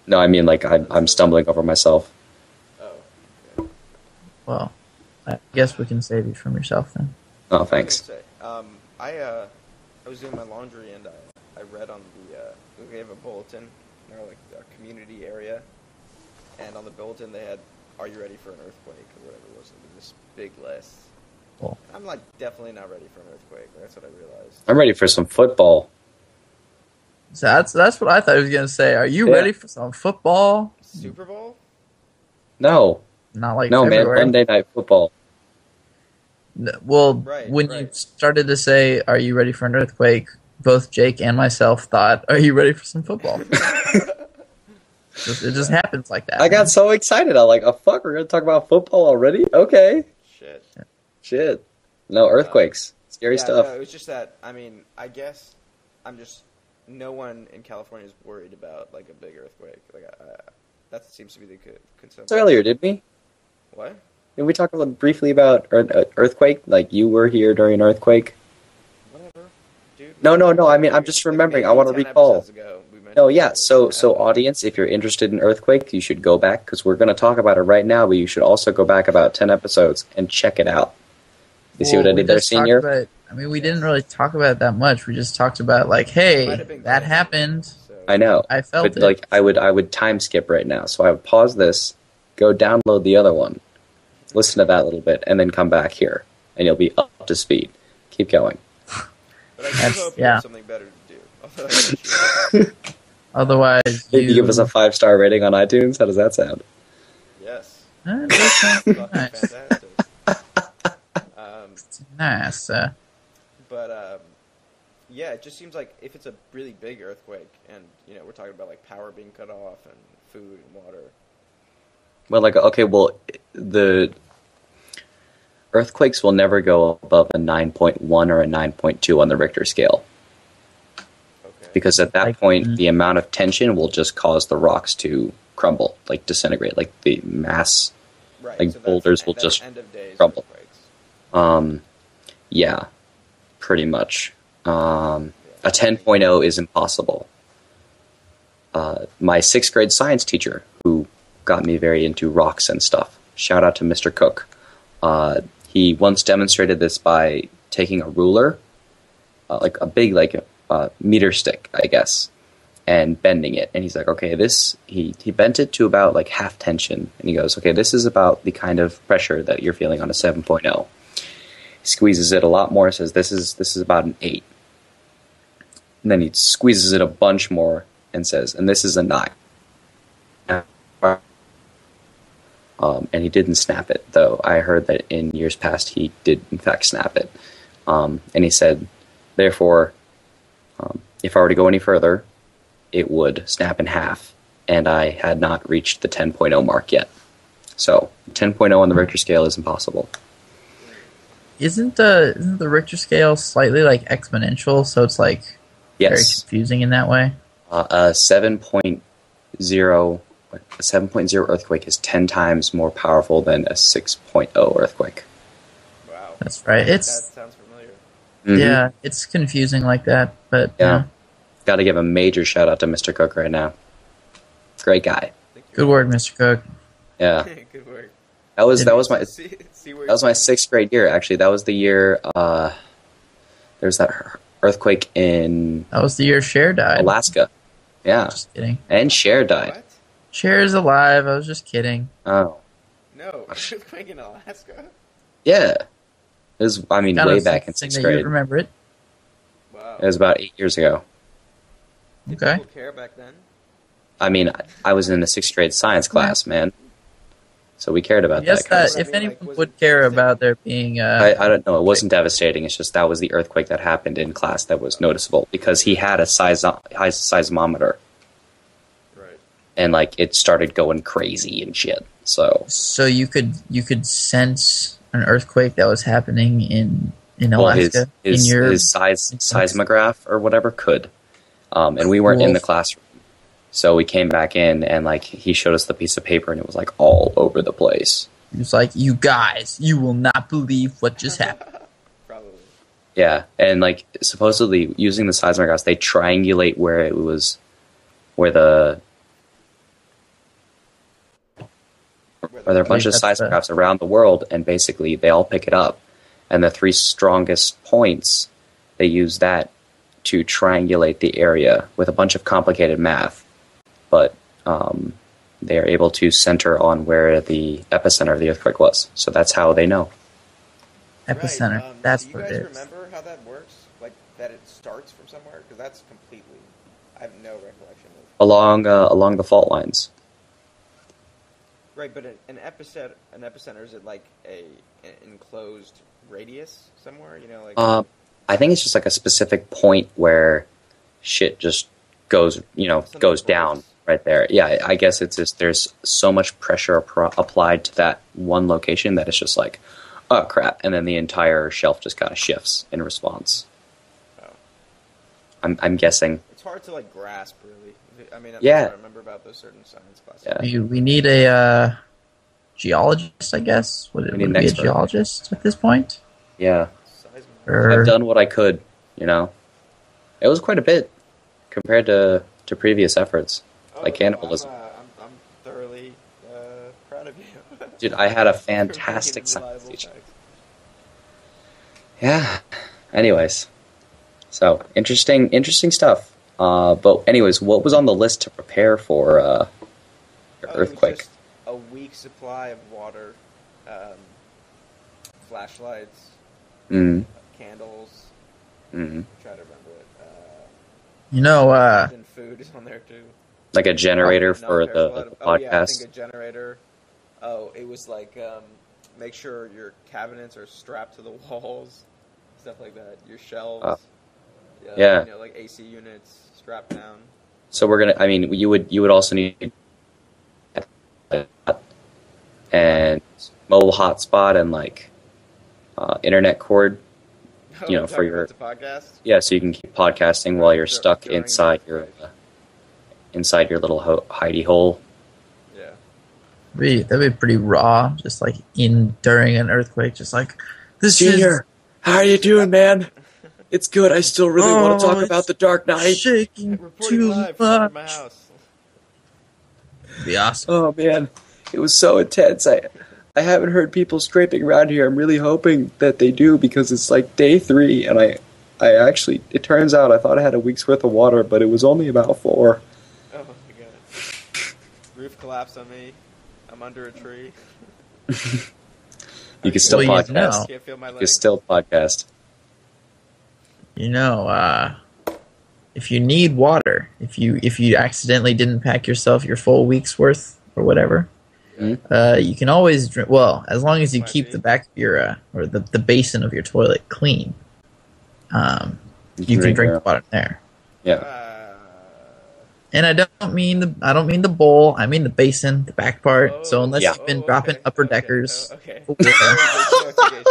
No, I mean, like, I'm stumbling over myself. Oh. Okay. Well, I guess we can save you from yourself then. Oh, thanks. I was doing my laundry and I read on we have a bulletin in our our community area, and on the bulletin they had, "Are you ready for an earthquake?" or whatever it was. It was this big list. Cool. I'm like definitely not ready for an earthquake. That's what I realized. I'm ready for some football. So that's what I thought he was going to say. Are you ready for some football? Super Bowl? No. Not like No, February. man, Monday Night Football. Well, when you started to say, "Are you ready for an earthquake?" both Jake and myself thought, "Are you ready for some football?" It just happens like that. I got so excited. I'm like, "Oh fuck, we're gonna talk about football already?" Okay. Shit. No, earthquakes. Scary stuff. No, it was just that. I mean, I guess no one in California is worried about like a big earthquake. Like that seems to be the consensus. Earlier, did we? What? Did we talk briefly about earthquake? Like you were here during an earthquake? Whatever, dude. No. I mean, I'm just remembering. I want to recall. No, yeah. So audience, if you're interested in earthquake, you should go back because we're going to talk about it right now. But you should also go back about 10 episodes and check it out. You see what I did there, Senior? We didn't really talk about it that much. We just talked about like, hey, that happened. I know. I felt but, it. Like, I would time skip right now. So I would pause this, go download the other one, listen to that a little bit, and then come back here, and you'll be up to speed. Keep going. But I do hope you have something better to do. Otherwise, Maybe give us a 5-star rating on iTunes. How does that sound? Yes. That sounds nice. Fantastic. Nice. But yeah, it just seems like if it's a really big earthquake, and we're talking about like power being cut off and food and water. Well, the earthquakes will never go above a 9.1 or a 9.2 on the Richter scale. Okay. Because at that point, the amount of tension will just cause the rocks to crumble, like disintegrate, like the mass, like so boulders will just crumble. Yeah, pretty much. A 10.0 is impossible. My 6th grade science teacher, who got me very into rocks and stuff, shout out to Mr. Cook. He once demonstrated this by taking a ruler, like a big meter stick, I guess, and bending it. And he's like, okay, he bent it to about like half tension. And he goes, okay, this is about the kind of pressure that you're feeling on a 7.0. He squeezes it a lot more, says this is about an 8. And then he squeezes it a bunch more and says, and this is a 9. And he didn't snap it, though I heard that in years past he did in fact snap it. And he said, therefore, if I were to go any further, it would snap in half, and I had not reached the 10.0 mark yet. So 10.0 on the Richter scale is impossible. Isn't the Richter scale slightly like exponential? So it's like very confusing in that way. A 7.0 earthquake is 10 times more powerful than a 6.0 earthquake. Wow, that's right. That sounds familiar. Mm-hmm. Yeah, it's confusing like that, but yeah. Got to give a major shout out to Mr. Cook right now. Great guy. Good work, Mr. Cook. Yeah. Good work. That was my 6th grade year. Actually, that was the year. There's that earthquake in. That was the year Cher died. Alaska. Yeah. Just kidding. And Cher died. What? Cher's alive. I was just kidding. Oh. No, earthquake in Alaska. Yeah. It was. I mean, way back in 6th grade. You remember it? Wow. It was about 8 years ago. Did people care back then? I mean, I was in the 6th grade science class, man. So we cared about that. Yes, if anyone would care about there being... I don't know. It wasn't devastating. It's just that was the earthquake that happened in class that was noticeable because he had a seismometer. Right. And, it started going crazy and shit. So you could sense an earthquake that was happening in Alaska? His seismograph or whatever could. And we weren't in the classroom. So we came back in, and like he showed us the piece of paper, and it was like all over the place. He was like, "You guys, you will not believe what just happened." Probably. Yeah, and like supposedly using the seismographs, they triangulate where it was, where there are a bunch of seismographs around the world, and basically they all pick it up, and the 3 strongest points, they use that to triangulate the area with a bunch of complicated math, but they are able to center on where the epicenter of the earthquake was. So that's how they know. Epicenter. Right. That's do you what guys it is. remember how that works? Like that it starts from somewhere? Because that's completely. I have no recollection of. Along the fault lines. Right, but an epicenter, is it like an enclosed radius somewhere? You know, like. I think it's just like a specific point where shit just goes down right there. Yeah, I guess it's just there's so much pressure applied to that one location that it's just like, oh crap, and then the entire shelf just kind of shifts in response. Oh. I'm guessing. It's hard to like grasp, really. I mean, that's Yeah. what I remember about those certain science classes. Yeah. We need a geologist, I guess. Would it We need an be a expert. geologist at this point? Yeah, Or I've done what I could. You know, it was quite a bit compared to previous efforts. Like cannibalism. I'm thoroughly proud of you. Dude, I had a For fantastic bringing science reliable teacher. facts. Yeah. Anyways, so interesting stuff. But anyways, what was on the list to prepare for It was earthquake? just a week's supply of water, flashlights, Mm-hmm. candles. Mm-hmm. Try to remember it. you know, And food is on there too. Like a generator No, for there's a the lot of- podcast. Oh yeah, I think a generator. Oh, it was like make sure your cabinets are strapped to the walls, stuff like that. Your shelves. Yeah. You know, like AC units strapped down. So we're gonna. I mean, you would also need and mobile hotspot and like internet cord. You know, for Talking your about the podcast. yeah, so you can keep podcasting while you're stuck During inside the your earthquake. inside your little hidey hole. Yeah. that'd be pretty raw, just like during an earthquake, just like this Junior, how are you doing, man? It's good. I still really want to talk it's about the Dark Knight. shaking Reporting too live from under my much. house. Be awesome. Oh man, it was so intense. I haven't heard people scraping around here. I'm really hoping that they do because it's like day 3, and I actually, it turns out I thought I had a week's worth of water, but it was only about 4. Oh my god. Roof collapsed on me. I'm under a tree. You can still Well, you podcast. know. Can't feel my You can legs. still podcast. You know, if you need water, if you accidentally didn't pack yourself your full week's worth or whatever, you can always drink. Well, as long as you Might keep be. the back of your or the basin of your toilet clean, you can drink the water in there. Yeah. And I don't mean the bowl. I mean the basin, the back part. So unless you've been dropping upper deckers, Okay. who, Very good clarification.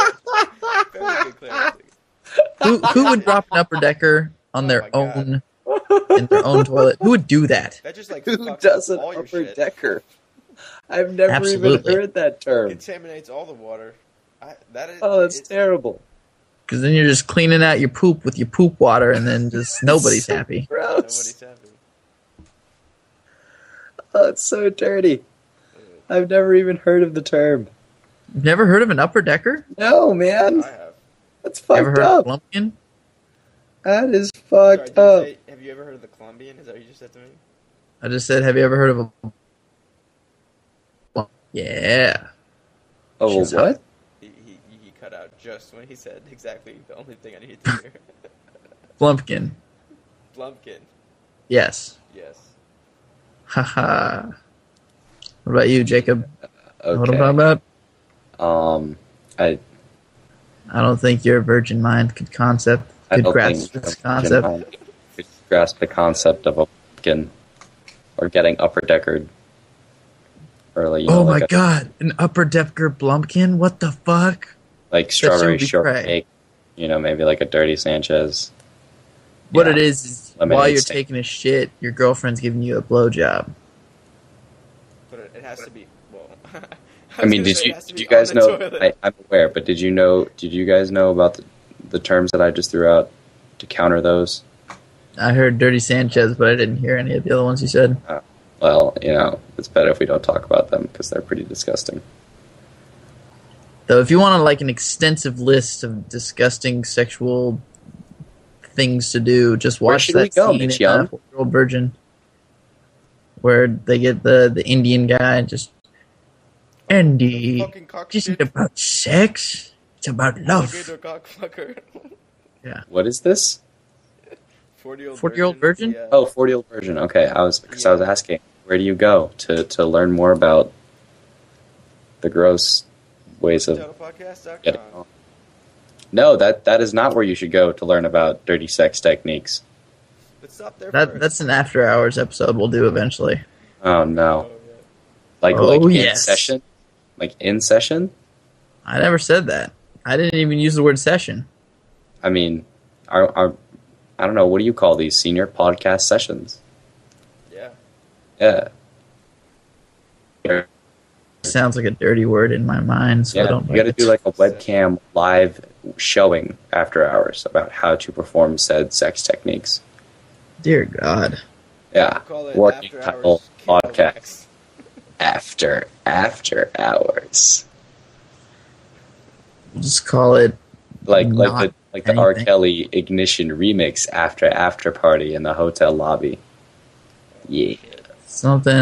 Very good clarification. who would drop an upper decker on Oh their my God. own in their own toilet? Who would do that? That just like Who fucks does up an all your upper shit. decker? I've never Absolutely. even heard that term. Contaminates all the water. That is. Oh, that's it's- terrible. Because then you're just cleaning out your poop with your poop water, and then just nobody's happy. Gross. Nobody's happy. Oh, it's so dirty. I've never even heard of the term. You've never heard of an upper decker? No, man. I have. That's Ever fucked heard up. of Plumpkin? That is Sorry, fucked did you up. say, have you ever heard of the Colombian? Is that what you just said to me? I just said, have you ever heard of a? Yeah. Oh, She's what? He cut out just when he said exactly the only thing I needed to hear. Plumpkin. Blumpkin. Yes. Yes. Haha. What about you, Jacob? What Okay. about? I I don't think your virgin mind could don't grasp think this a concept. virgin mind could grasp the concept of a pumpkin or getting upper deckered early. Oh my like a, god, an upper decker Blumpkin? What the fuck? like shit would strawberry be shortcake. cray. Maybe like a dirty Sanchez. What it is lemonade while you're stand. taking a shit, your girlfriend's giving you a blowjob. But it has to be. Well, I mean, did you guys know? I'm aware, but did you guys know about the terms that I just threw out to counter those? I heard Dirty Sanchez, but I didn't hear any of the other ones you said. Well, it's better if we don't talk about them because they're pretty disgusting. Though, if you want like an extensive list of disgusting sexual things to do, just watch that scene in 4-Year-Old Virgin, where they get the Indian guy just. Andy, this isn't about sex. It's about love. Yeah. What is this? 40-Year-Old Virgin? Yeah. Oh, 40-Year-Old Virgin. Okay, I was asking, where do you go to learn more about the gross ways of getting on? No, that is not where you should go to learn about dirty sex techniques. But stop there That's an after hours episode we'll do eventually. Oh no! Like in session, like in session. I never said that. I didn't even use the word session. I mean, I don't know. What do you call these senior podcast sessions? Yeah. Yeah. Sounds like a dirty word in my mind, so I don't. You got to do like a webcam live showing after hours about how to perform said sex techniques. Dear God. Yeah. Working title podcast. After hours. We'll just call it like the R. Kelly Ignition remix after party in the hotel lobby. Yeah. Something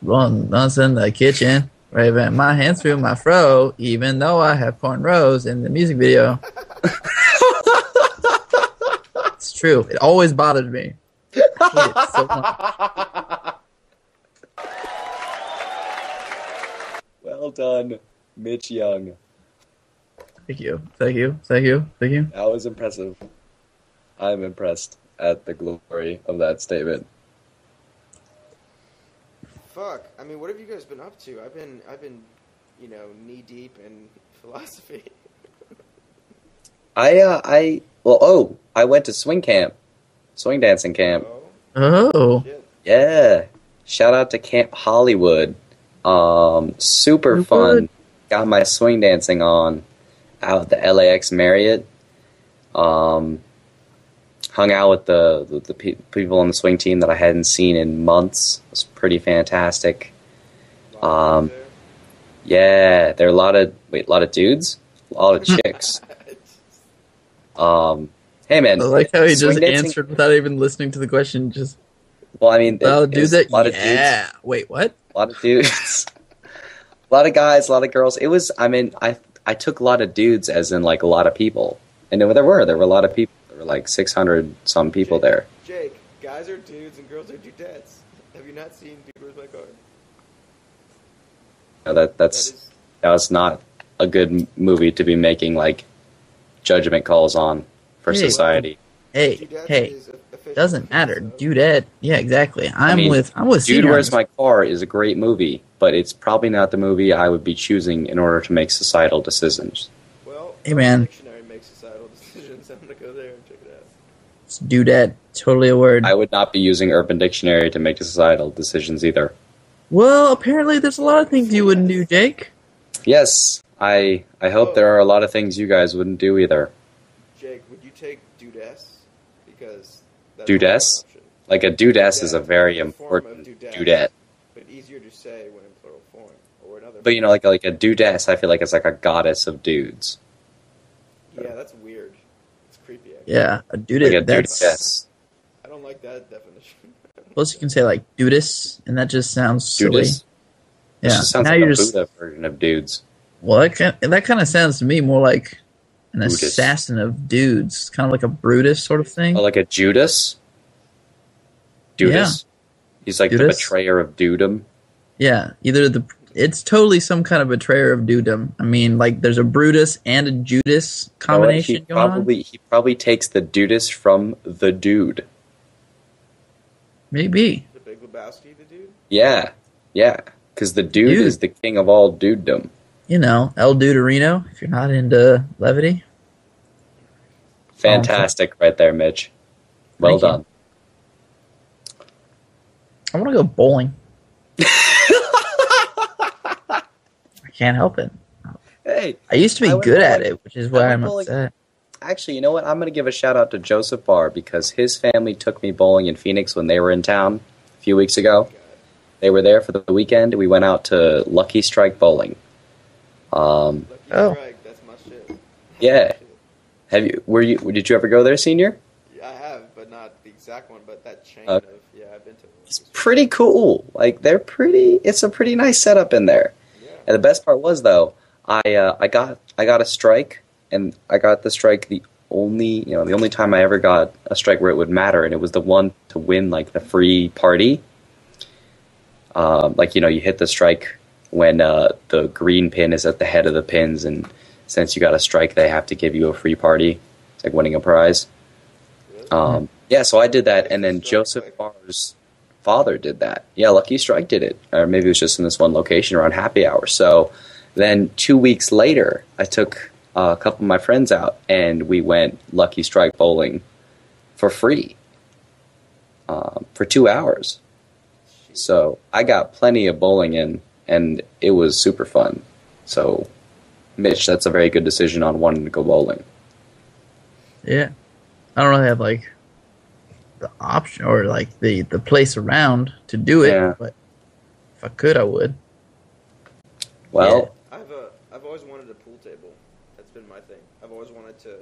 runs in the kitchen. Waving my hands through my fro, even though I have cornrows in the music video. It's true. It always bothered me. I hate it so much. Well done, Mitch Young. Thank you. That was impressive. I'm impressed at the glory of that statement. Fuck. I mean, what have you guys been up to? I've been, knee deep in philosophy. I went to swing dancing camp. Oh. Shit. Yeah. Shout out to Camp Hollywood. Super fun. Got my swing dancing on out at the LAX Marriott. Hung out with the people on the swing team that I hadn't seen in months. It was pretty fantastic. Yeah, there are a lot of dudes, a lot of chicks. Hey man, I like how he just dancing, answered without even listening to the question. Just well, I mean, do that. A lot of dudes. Wait, what? A lot of dudes, a lot of guys, a lot of girls. It was. I mean, I took a lot of dudes as in like a lot of people, and there were a lot of people. There were like 600 some people there. Jake, guys are dudes and girls are dudettes. Have you not seen Dude, Where's My Car? No, that was not a good movie to be making like judgment calls on for society. Hey, doesn't matter. Dudette. Yeah, exactly. I'm with Dude, Where's My Car is a great movie, but it's probably not the movie I would be choosing in order to make societal decisions. Well, hey man, dictionary makes societal decisions. I'm gonna go there and check it out. It's dudette. Totally a word. I would not be using Urban Dictionary to make societal decisions either. Well, apparently there's a lot of things you wouldn't do, Jake. Yes, I hope there are a lot of things you guys wouldn't do either. Jake, would you take dudess? Because that's dudess? Like a dudess is a very important dudette. But easier to say when in plural form or another. But like a dudess, I feel like it's like a goddess of dudes. Yeah, that's weird. It's creepy. Actually. Yeah, a dudette. Like a dudess. I don't like that definition. Plus, you can say like dudess, and that just sounds silly. Dudess? Yeah, it just sounds like a Buddha version of dudes. Well, that kind of sounds to me more like an assassin of dudes, kind of like a Brutus sort of thing. Oh, like a Judas? Judas? Yeah. He's like the betrayer of dudedom. Yeah, it's totally some kind of betrayer of dudedom. I mean, like there's a Brutus and a Judas combination going on. He probably takes the Judas from the dude. Maybe. The Big Lebowski, the dude? Yeah. Because the dude is the king of all dudedom. You know, El Duderino, if you're not into levity. Fantastic right there, Mitch. Well Thank you. done. I want to go bowling. I can't help it. Hey, I used to I be went good at bowling. it, which is I why went I'm bowling. upset. Actually, you know what? I'm going to give a shout out to Joseph Barr because his family took me bowling in Phoenix when they were in town a few weeks ago. They were there for the weekend. We went out to Lucky Strike Bowling. Lucky Oh. Strike, that's my shit. Yeah. Did you ever go there, senior? Yeah, I have, but not the exact one, but that chain Okay. I've been to. It's pretty cool. Like it's a pretty nice setup in there. Yeah. And the best part was though, I got a strike, and I got the strike the only time I ever got a strike where it would matter, and it was the one to win like the free party. You hit the strike when the green pin is at the head of the pins, and since you got a strike, they have to give you a free party. It's like winning a prize. Really? Yeah, so I did that, and then Strike, Joseph like- Barr's father did that. Yeah, Lucky Strike did it, or maybe it was just in this one location around happy hour. So then 2 weeks later, I took a couple of my friends out, and we went Lucky Strike bowling for free for 2 hours. So I got plenty of bowling in, and it was super fun. So, Mitch, that's a very good decision on wanting to go bowling. Yeah. I don't really have like the option or like the place around to do it, Yeah. but if I could, I would. Well, I've always wanted a pool table. That's been my thing. I've always wanted to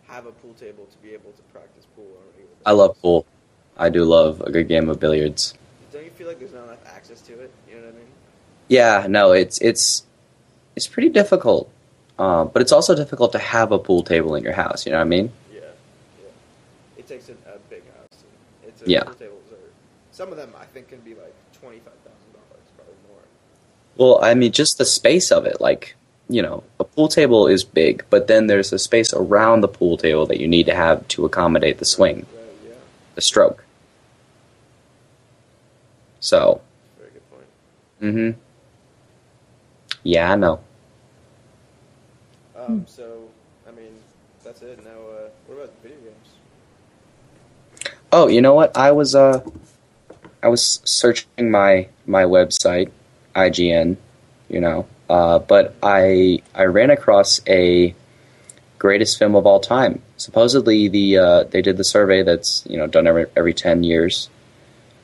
have a pool table to be able to practice pool on a regular basis. I love pool. I do love a good game of billiards. Don't you feel like there's not enough access to it? You know what I mean? Yeah, no, it's pretty difficult, but it's also difficult to have a pool table in your house. You know what I mean? Yeah. It takes a big house. Yeah. Pool tables are, some of them I think can be like $25,000, probably more. Well, I mean, just the space of it. Like, a pool table is big, but then there's a space around the pool table that you need to have to accommodate the swing, Right, yeah. the stroke. So, Very good point. mm-hmm. Yeah, I know. So, I mean, that's it. Now, what about video games? Oh, you know what? I was searching my website, IGN, but I ran across a greatest film of all time. Supposedly, they did the survey that's done every 10 years.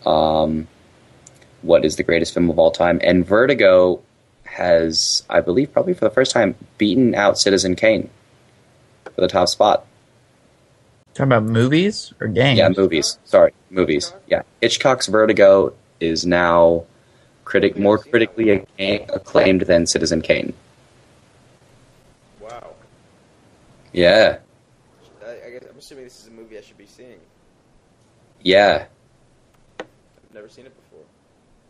What is the greatest film of all time? And Vertigo has, I believe, probably for the first time, beaten out Citizen Kane for the top spot. Talking about movies or games? Yeah, movies. Sorry, movies. Yeah, Hitchcock's Vertigo is now more critically acclaimed than Citizen Kane. Wow. Yeah, I guess I'm assuming this is a movie I should be seeing. yeah. I've never seen it before.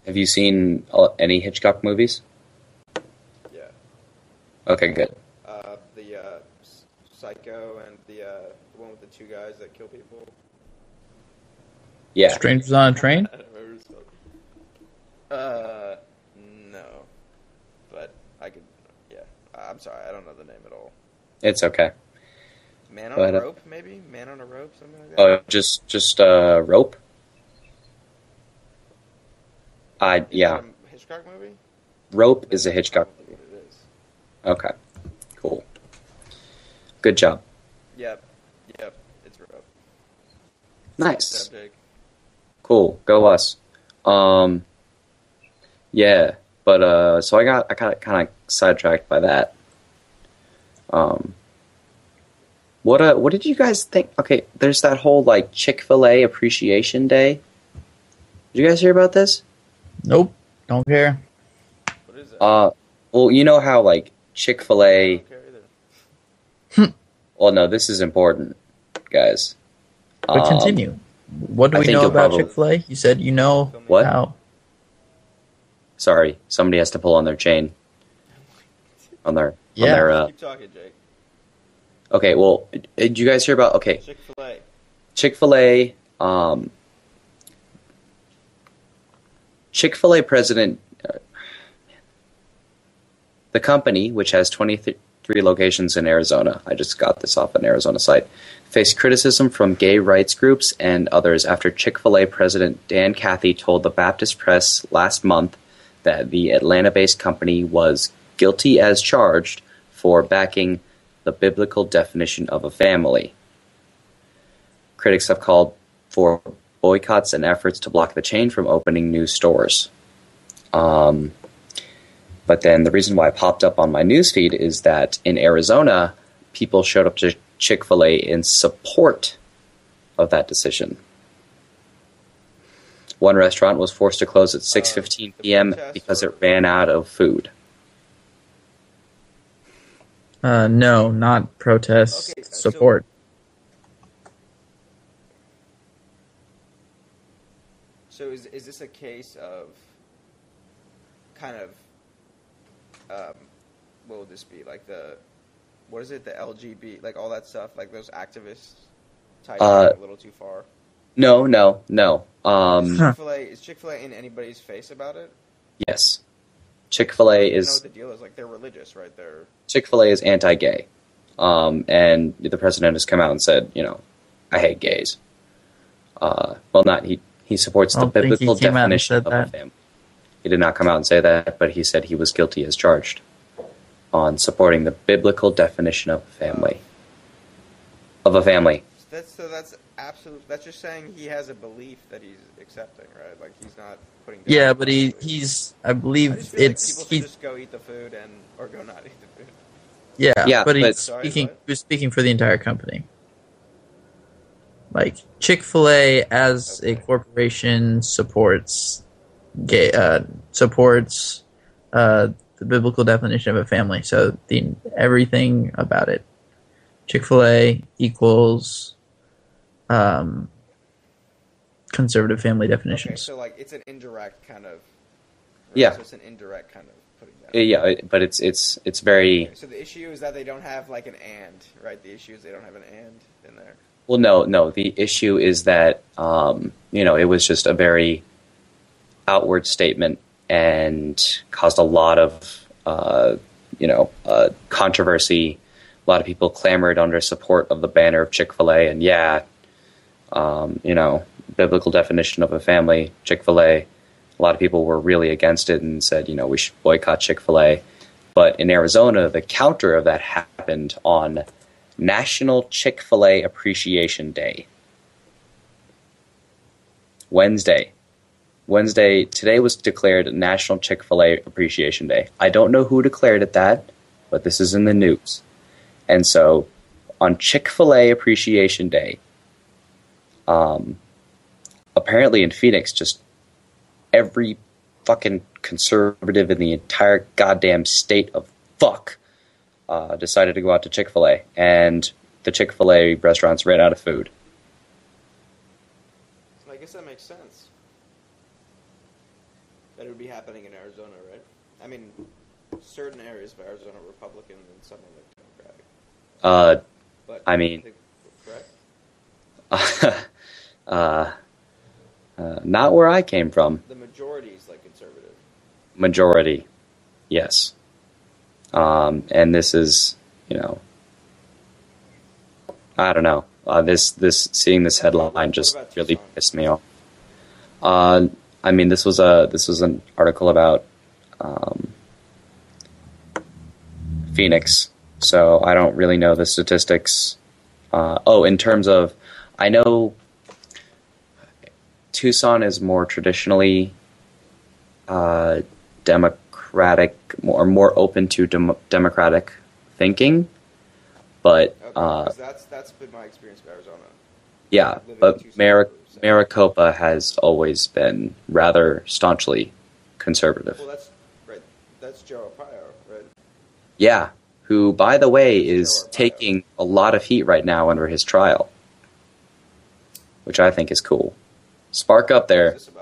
Have you seen any Hitchcock movies? Yeah. Okay, good. The Psycho and the one with the two guys that kill people. Yeah. Strangers on a Train? I don't remember his name. No. But I could, yeah. I'm sorry, I don't know the name at all. It's okay. Man on But, a Rope, maybe? Man on a Rope, something like that? Just Rope? Yeah. Is that a Hitchcock movie? Rope is a Hitchcock I don't movie. think it is. Okay, cool. Good job. Yep, it's Rope. Nice. Good job, Jake. Cool. Go us. Yeah, but so I got kind of sidetracked by that. What did you guys think? Okay, there's that whole like Chick-fil-A Appreciation Day. Did you guys hear about this? Nope. Don't care. What is it? Well, you know how like I Chick-fil-A. don't care either. Well, no, this is important, guys. But continue. What do I we think know you'll about probably- Chick-fil-A? You said you know What? how. Sorry, somebody has to pull on their chain. On their Keep talking, Jake. Okay, well, did you guys hear about? Okay, Chick-fil-A. Chick-fil-A. Chick-fil-A president, the company, which has 3 locations in Arizona. I just got this off an Arizona site. Faced criticism from gay rights groups and others after Chick-fil-A President Dan Cathy told the Baptist Press last month that the Atlanta-based company was guilty as charged for backing the biblical definition of a family. Critics have called for boycotts and efforts to block the chain from opening new stores. But then the reason why it popped up on my newsfeed is that in Arizona, people showed up to Chick-fil-A in support of that decision. One restaurant was forced to close at 6:15 p.m. because it ran out of food. No, not protest, Okay, support. So is this a case of kind of what would this be, like the LGBT, like all that stuff, like those activists tied a little too far? No. Is Chick-fil-A in anybody's face about it? Yes. Chick-fil-A I know is what the deal is. Like, they're religious, right? Chick-fil-A is anti-gay. And the president has come out and said, I hate gays. He supports the biblical definition of a family. He did not come out and say that, but he said he was guilty as charged on supporting the biblical definition of a family. That's absolute. That's just saying he has a belief that he's accepting, right? Like, he's not putting. Yeah, but he's. I believe I just feel it's. Like people should just go eat the food or go not eat the food. Yeah, but he's Sorry, speaking. He was speaking for the entire company. Like Chick-fil-A as a corporation supports the biblical definition of a family. So everything about it, Chick-fil-A equals conservative family definitions. Okay, so like it's an indirect kind of. Right? Yeah. So it's an indirect kind of putting that. Yeah, but it's very. Okay, so the issue is that they don't have like an and, right? The issue is they don't have an and in there. Well, no. The issue is that it was just a very outward statement and caused a lot of controversy. A lot of people clamored under support of the banner of Chick-fil-A, and biblical definition of a family, Chick-fil-A. A lot of people were really against it and said, we should boycott Chick-fil-A. But in Arizona, the counter of that happened on National Chick-fil-A Appreciation Day. Wednesday, today was declared National Chick-fil-A Appreciation Day. I don't know who declared it that, but this is in the news. And so, on Chick-fil-A Appreciation Day, apparently in Phoenix, just every fucking conservative in the entire goddamn state of fuck decided to go out to Chick-fil-A, and the Chick-fil-A restaurants ran out of food. So I guess that makes sense. That it would be happening in Arizona, right? I mean, certain areas of Arizona are Republican and some are like Democratic. But I mean, correct? Not where I came from. The majority is like conservative. Majority, yes. And this is, I don't know. Seeing this headline just really pissed me off. This was an article about Phoenix, so I don't really know the statistics. In terms of, I know Tucson is more traditionally democratic, more open to democratic thinking, but that's been my experience with Arizona. Yeah, but Maricopa has always been rather staunchly conservative. Well, that's right. That's Joe Arpaio, right? Yeah, who, by the way, is taking a lot of heat right now under his trial, which I think is cool. Spark up there. What's this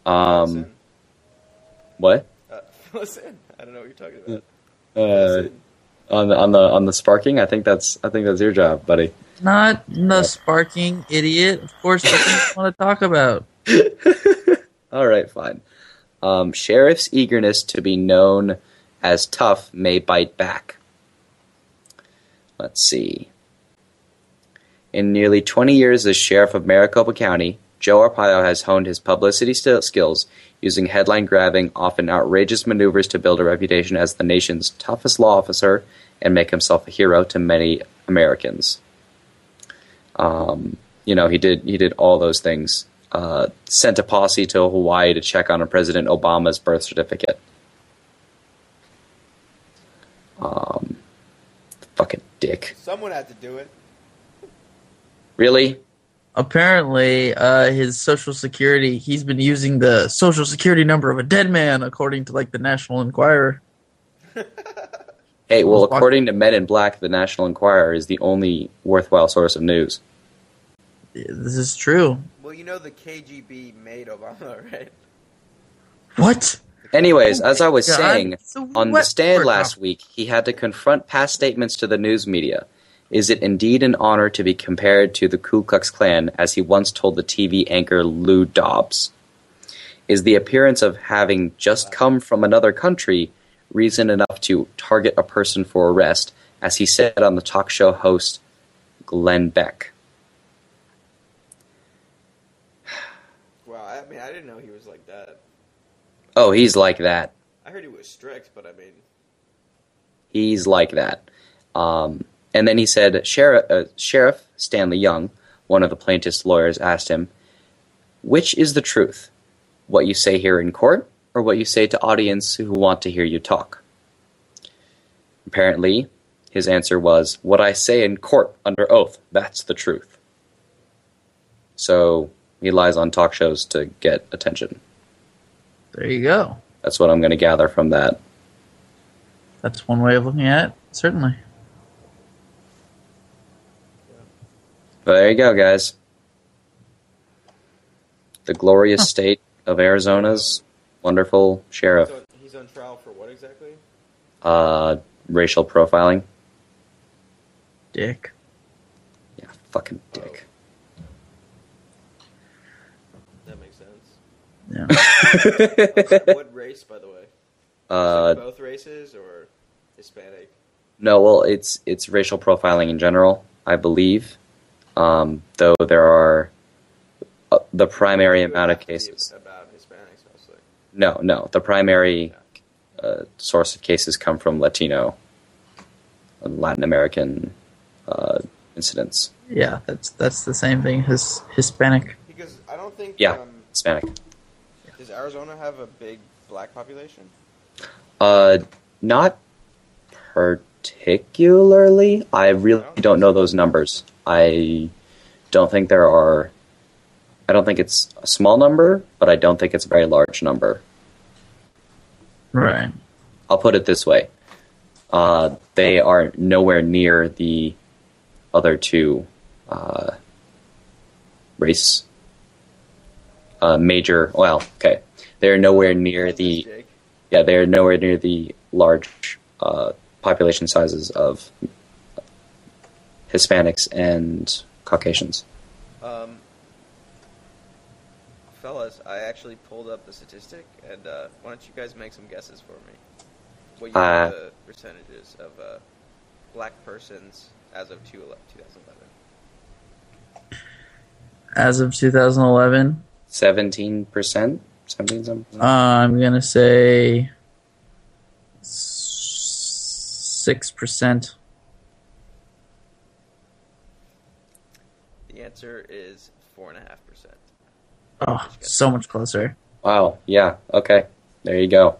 about? What? Listen, I don't know what you're talking about. On the sparking, I think that's your job, buddy. Not the sparking, idiot. Of course, that's what I want to talk about. All right, fine. Sheriff's eagerness to be known as tough may bite back. Let's see. In nearly 20 years as sheriff of Maricopa County, Joe Arpaio has honed his publicity skills, using headline-grabbing, often outrageous maneuvers to build a reputation as the nation's toughest law officer and make himself a hero to many Americans. He did all those things. Sent a posse to Hawaii to check on President Obama's birth certificate. Fucking dick. Someone had to do it. Really? Apparently, his Social Security, he's been using the Social Security number of a dead man, according to, the National Enquirer. Hey, well, according to Men in Black, the National Enquirer is the only worthwhile source of news. This is true. Well, the KGB made Obama, right? What? Anyways, as I was saying, So on the stand last week, he had to confront past statements to the news media. Is it indeed an honor to be compared to the Ku Klux Klan, as he once told the TV anchor Lou Dobbs? Is the appearance of having just come from another country reason enough to target a person for arrest, as he said on the talk show host Glenn Beck? Wow, I didn't know he was like that. Oh, he's like that. I heard he was strict, but He's like that. And then he said, Sheriff Stanley Young, one of the plaintiff's lawyers, asked him, which is the truth? What you say here in court, or what you say to audience who want to hear you talk? Apparently, his answer was, what I say in court under oath, that's the truth. So he lies on talk shows to get attention. There you go. That's what I'm going to gather from that. That's one way of looking at it, certainly. But there you go, guys. The glorious state of Arizona's wonderful sheriff. he's on trial for what exactly? Racial profiling. Dick. Yeah, fucking dick. That makes sense. Yeah. What race, by the way? Uh, Both races or Hispanic? No, well, it's racial profiling in general, I believe. Though there are the primary amount of cases. About Hispanics mostly. No. The primary source of cases come from Latino and Latin American incidents. Yeah, that's the same thing as Hispanic. Because I don't think. Yeah, Hispanic. Does Arizona have a big black population? Not particularly. I really don't know those numbers. I don't think there are. I don't think it's a small number, but I don't think it's a very large number. Right. I'll put it this way. They are nowhere near the other two race major. Well, okay. They're nowhere near the. Yeah, they're nowhere near the large population sizes of Hispanics and Caucasians. Fellas, I actually pulled up the statistic, and why don't you guys make some guesses for me? What you think the percentages of black persons as of 2011? As of 2011? 17%? 17%? I'm going to say 6%. The answer is 4.5%. Oh, so much closer. Wow, yeah, okay. There you go.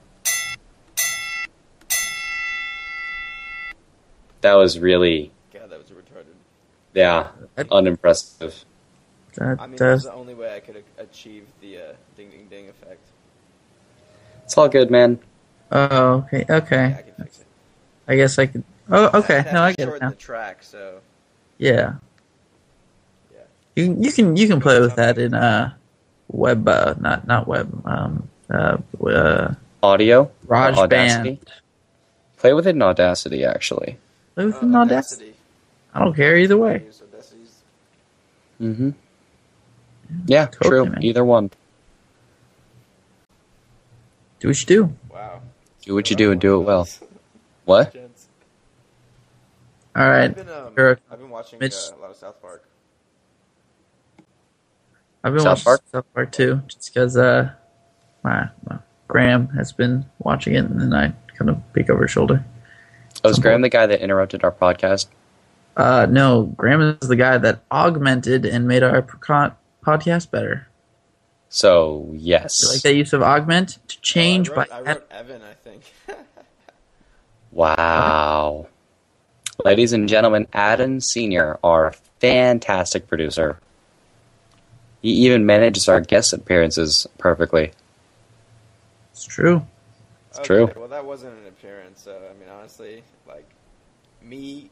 That was really... God, that was retarded. Yeah, unimpressive. That's the only way I could achieve the ding-ding-ding effect. It's all good, man. Oh, okay. Yeah, I can fix it. I guess I could... Oh, okay. I No, I get it shorten now. the track, so... Yeah. Yeah. You can play with that in web, not web, Audio? GarageBand. Audacity? Play with it in Audacity, actually. Play with it in Audacity. I don't care either way. Mm-hmm. Yeah, Totally, true. man. Either one. Do what you do. Wow. Do what you do and do it well. What? All right. I've been watching Mitch. a lot of South Park. I've been South watching Park? South Park too, just because Graham has been watching it, and then I kind of peek over his shoulder. Oh, is Graham the guy that interrupted our podcast? No, Graham is the guy that augmented and made our podcast better. So, yes. You like that use of augment to change by? I wrote Evan, I think. Wow. Ladies and gentlemen, Adam Sr., our fantastic producer. He even manages our guest appearances perfectly. It's true. It's true. Well, that wasn't an appearance. I mean, honestly, like, the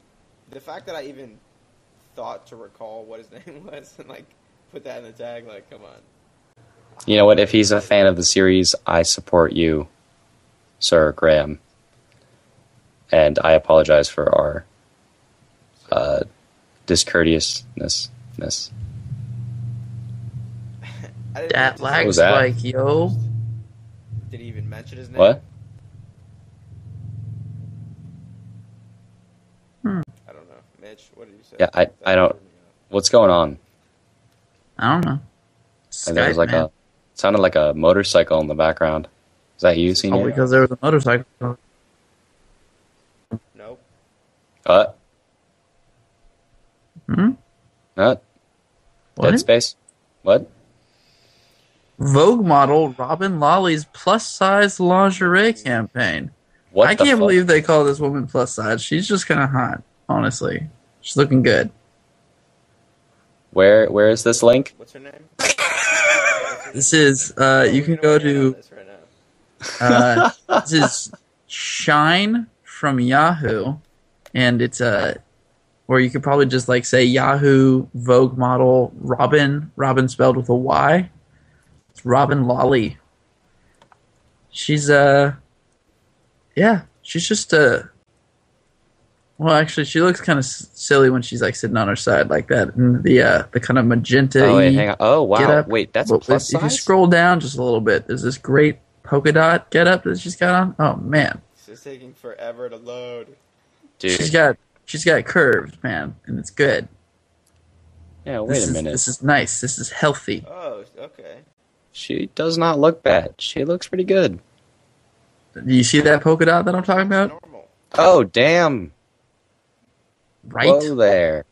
fact that I even thought to recall what his name was and, like, put that in the tag, like, come on. You know what? If he's a fan of the series, I support you, Sir Graham. And I apologize for our discourteousness. That lag was that? spike, yo. Did he even mention his name? What? I don't know. Mitch, what did you say? Yeah, I don't... What's going on? I don't know. And there was Skype, like man. sounded like a motorcycle in the background. Is that you, Oh, Senior? because there was a motorcycle. Nope. What? Hmm? What? What? Dead Space? What? Vogue model Robyn Lawley's plus-size lingerie campaign. What I the can't fuck? believe they call this woman plus-size. She's just kind of hot, honestly. She's looking good. Where is this link? What's her name? This is, you can go to, this is Shine from Yahoo, and it's or you could probably just like say Yahoo Vogue model Robyn spelled with a Y. It's Robyn Lawley. She's she's just well, actually, she looks kind of silly when she's like sitting on her side like that, and the kind of magenta. Oh, wait, hang on. Oh, wow. Getup. Wait, that's But plus if you size? scroll down just a little bit, there's this great polka dot getup that she's got on. Oh man, It's taking forever to load. Dude. she's got curves, man, and it's good. Yeah, wait a minute. This is nice. This is healthy. Oh, okay. She does not look bad. She looks pretty good. Do you see that polka dot that I'm talking about? Normal. Oh, damn. Right. Whoa there.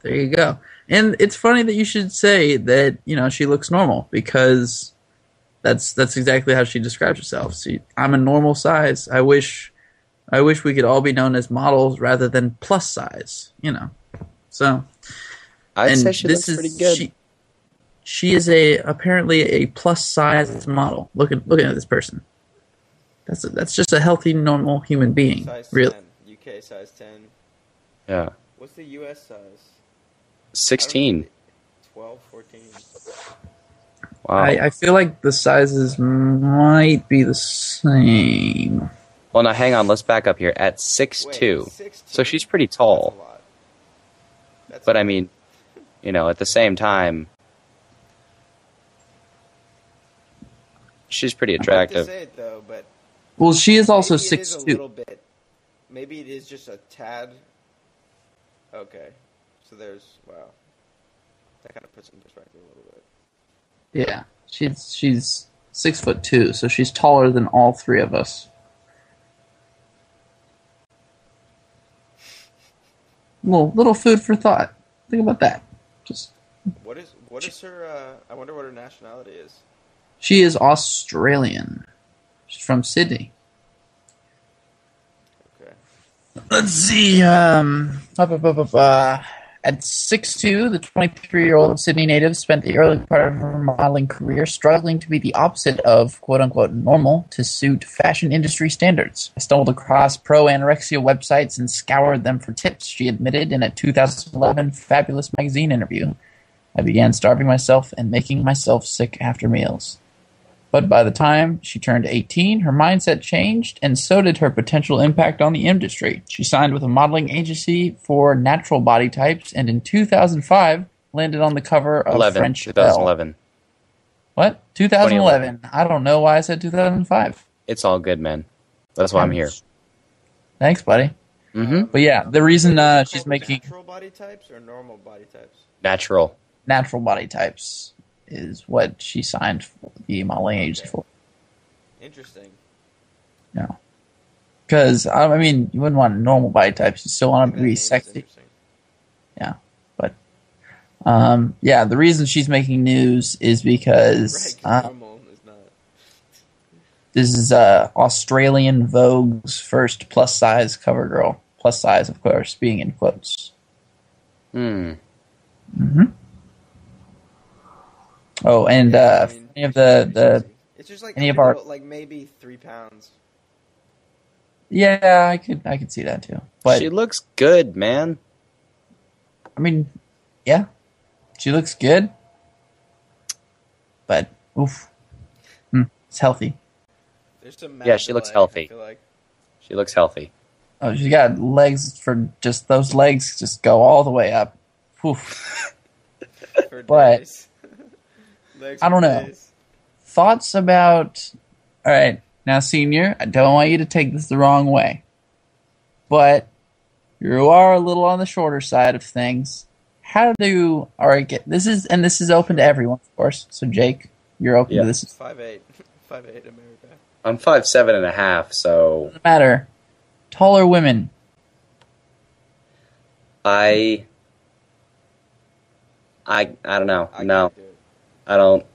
There you go. And it's funny that you should say that, she looks normal, because that's exactly how she describes herself. See, I'm a normal size. I wish we could all be known as models rather than plus size, So I'd and say she looks pretty good. She is apparently a plus size model. Looking at this person. That's just a healthy, normal human being. Size Really. 10. UK size 10. Yeah. What's the US size? 16. 12, 14. Wow. I feel like the sizes might be the same. Well, now hang on. Let's back up here. At 6'2", Wait, 16? so she's pretty That's tall. a lot. That's But a I lot. mean, at the same time, she's pretty I hate to attractive. say it though, but Well, she is also maybe it is a 6'2". little bit. Maybe it is just a tad. Okay, so there's wow. That kind of puts it in perspective a little bit. Yeah, she's 6'2", so she's taller than all three of us. Little food for thought. Think about that. What is her? I wonder what her nationality is. She is Australian. She's from Sydney. Okay. Let's see. At 6'2", the 23-year-old Sydney native spent the early part of her modeling career struggling to be the opposite of quote-unquote normal to suit fashion industry standards. I stumbled across pro-anorexia websites and scoured them for tips, she admitted in a 2011 Fabulous magazine interview. I began starving myself and making myself sick after meals. But by the time she turned 18, her mindset changed, and so did her potential impact on the industry. She signed with a modeling agency for natural body types, and in 2005, landed on the cover of French 2011. Elle. What? 2011. I don't know why I said 2005. It's all good, man. That's why I'm here. Thanks, buddy. Mm-hmm. But yeah, the reason Is it she's called making natural body types or normal body types? Natural. natural body types is what she signed the modeling agency for. Interesting. Yeah. Because, I mean, you wouldn't want normal body types. You still want I them think to that be name is sexy. interesting. Yeah. But, yeah, the reason she's making news is because Right, 'cause normal is not. this is Australian Vogue's first plus-size cover girl. Plus size, of course, being in quotes. Hmm. Mm-hmm. Oh, and Yeah, I mean, any of she's pretty the sexy. It's just like any a of our little, like maybe 3 pounds. yeah, I could see that too. But She looks good, man. I mean, yeah, she looks good, but oof, it's healthy. There's some Yeah, mad she looks delay, healthy. I feel like. She looks healthy. Oh, she got legs for just those legs just go all the way up. Oof. For But- days. Legs I don't for know. days. Thoughts about? All right, now, senior, I don't want you to take this the wrong way, but you are a little on the shorter side of things. How do all right? This is open to everyone, of course. So, Jake, you're open Yeah. to this. 5'8". 5'8" America. I'm 5'7.5", so Doesn't matter. Taller women. I don't know. I No, can't do it. I don't.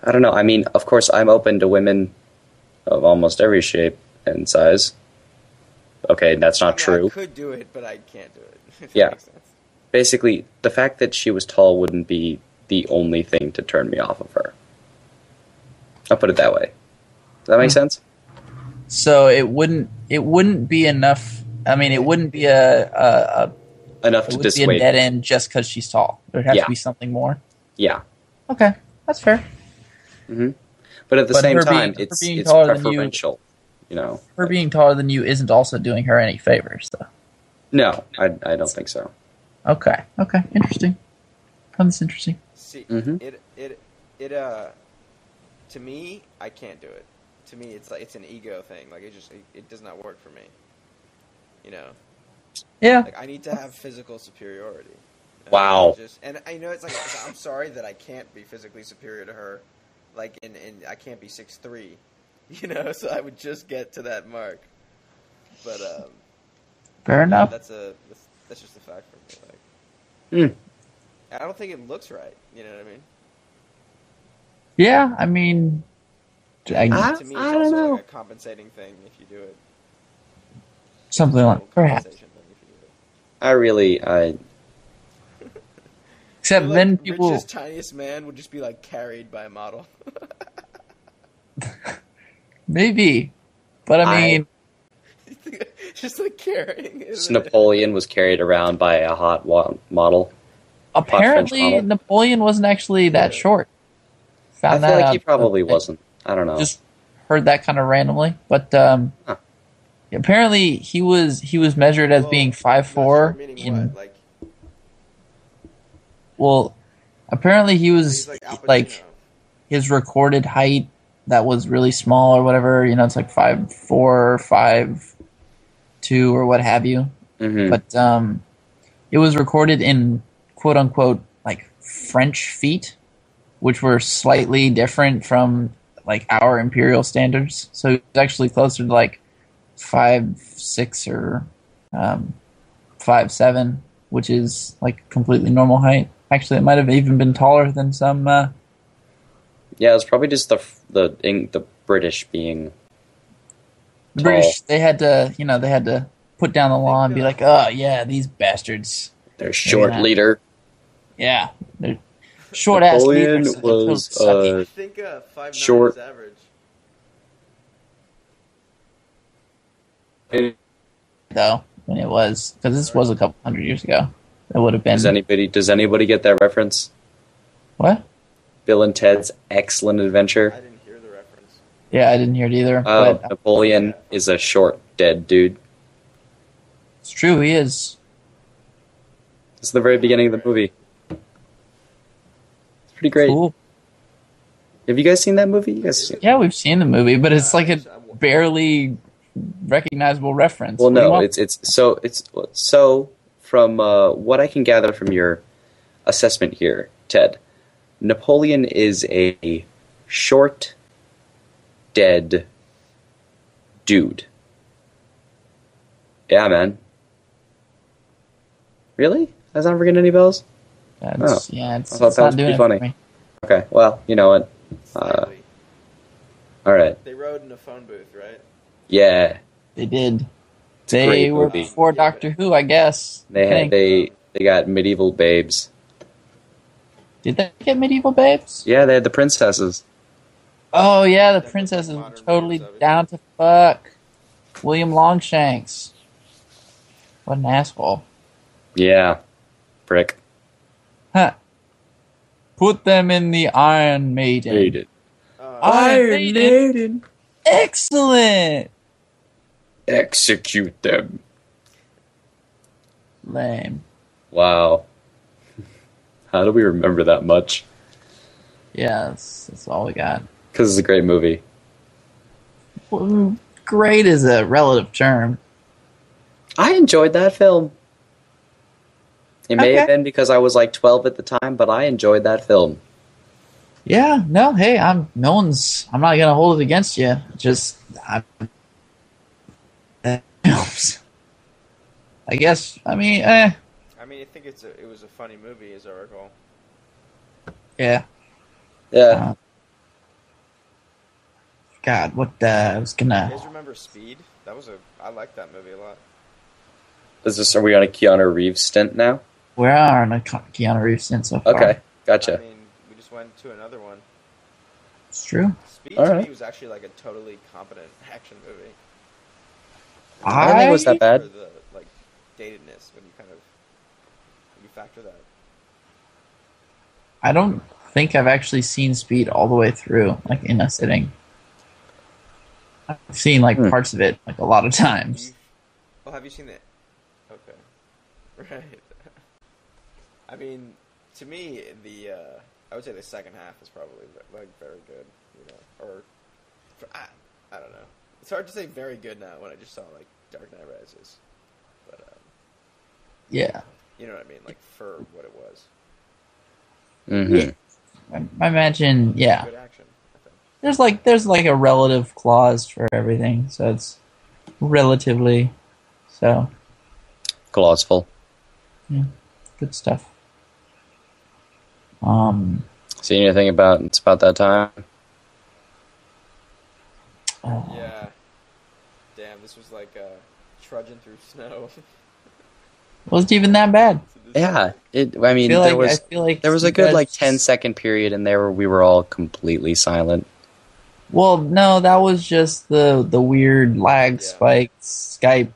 I don't know. I mean, of course, I'm open to women of almost every shape and size. Okay, that's not I mean, true. I could do it, but I can't do it. If Yeah. that makes sense. Basically, the fact that she was tall wouldn't be the only thing to turn me off of her. I'll put it that way. Does that make sense? So it wouldn't be enough. I mean, it wouldn't be Enough it to would be a dissuade. dead end just because she's tall. There'd have Yeah. to be something more. Yeah. Okay, that's fair. Hmm. But at the But same her time, being- her it's being taller than you- preferential. You know. Her being taller than you isn't also doing her any favors, though. No, I don't think so. Okay, interesting. That's interesting. See, Mhm. to me, I can't do it. To me, it's like it's an ego thing. Like it does not work for me. You know, Yeah, like I need to have physical superiority. And Wow. and I know it's like I'm sorry that I can't be physically superior to her. Like and I can't be 6'3", you know. So I would just get to that mark. But fair yeah, enough. that's just a fact for me. Like Hmm. I don't think it looks right. You know what I mean? Yeah, I mean, To me, it's I don't also know. like a compensating thing if you do it. something It's a like total perhaps. compensation thing if you do it. I really, Except So, like, then people. richest, tiniest man would just be like carried by a model. Maybe, but I mean, just like carrying. Napoleon was carried around by a hot model. apparently model. Napoleon wasn't actually that Yeah. short. I Found feel that like out he probably the other day. wasn't. I don't know. Just heard that kind of randomly, but Huh. apparently he was measured as being 5'4". Meaning In what? Like well, apparently he was he's like Al Pacino. like his recorded height that was really small or whatever. You know, it's like 5'4", 5'2", or what have you. Mhm. But it was recorded in quote unquote like French feet, which were slightly different from like our imperial standards. So it was actually closer to like 5'6" or 5'7", which is like completely normal height. Actually, it might have even been taller than some. Yeah, it was probably just the British being The tall. British, they had to put down the law and be like, oh yeah, these bastards. Their short Yeah. leader. Yeah, they're short ass Napoleon leaders. So they're was, totally sucky. I think 5'9" short- is average. Though when it was, because this was a couple hundred years ago. It would have been Does anybody get that reference? what? Bill and Ted's Excellent I Adventure. didn't hear the reference. Yeah, I didn't hear it either. Oh, But Napoleon is a short, dead dude. it's true, he is. It's the very beginning of the movie. It's pretty great. Cool. Have you guys seen that movie? You guys seen Yeah, we've seen the movie, but it's like a barely recognizable reference. Well, What do you no, want? it's from what I can gather from your assessment here, Ted. Napoleon is a short, dead dude. Yeah, man. Really? Has that ever ringing any bells? Yeah, I thought it's that was not doing pretty it funny. for me. Okay, well, you know what? Slightly. All right. They rode in a phone booth, right? Yeah, They did. it's a They great were movie. before Doctor Who, I guess. I They had think. they got medieval babes. Did they get medieval babes? Yeah, they had the princesses. Oh yeah, the That looked princesses like were modern totally babes, obviously. down to fuck. William Longshanks. What an asshole. Yeah, prick. Huh. Put them in the Iron Maiden. Made it. Iron Maiden. Excellent. Execute them. Lame. Wow. How do we remember that much? Yeah, that's all we got. Because it's a great movie. Well, great is a relative term. I enjoyed that film. It may have Okay. been because I was like 12 at the time, but I enjoyed that film. Yeah, no, hey, I'm not gonna hold it against you. I guess, I mean, I think it was a funny movie, as I recall. yeah. Yeah. God, I was You gonna. guys remember Speed? I liked that movie a lot. Are we on a Keanu Reeves stint now? We are on a Keanu Reeves stint so far. Okay, gotcha. I mean, we just went to another one. It's true. Speed All to right. me was actually like a totally competent action movie. I don't think it was that bad. For the like datedness when you factor that. I don't think I've actually seen Speed all the way through, like in a sitting. I've seen like parts of it like a lot of times. Have you seen it? Okay, right. I mean, to me, I would say the second half is probably like very good, I don't know. It's hard to say very good now when I just saw like Dark Knight Rises, but Yeah. you know what I mean, like for what it was. Mm-hmm. I imagine, yeah. Good action, I think. There's like a relative clause for everything, so it's relatively so Clauseful. yeah, good stuff. See anything about It's About That Time? Yeah. Damn, this was like trudging through snow. Wasn't even that bad. Yeah. I feel like there was a you good guys- like 10-second period in there where we were all completely silent. Well, no, that was just the weird lag Yeah. spike, Skype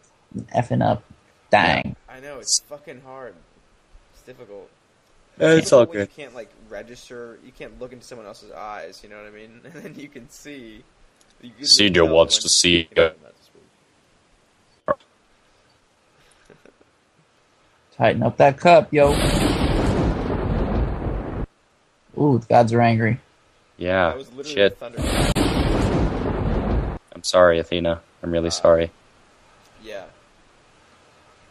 effing up. Dang. I know, it's fucking hard. It's difficult. It's all When you good. can't like register, you can't look into someone else's eyes, you know what I mean? And then you can see. You can Senior tell wants when to you're see speaking you. about this week. Tighten up that cup, yo. Ooh, the gods are angry. Yeah. That was literally Shit. a thunder. I'm sorry, Athena. I'm really sorry. Yeah.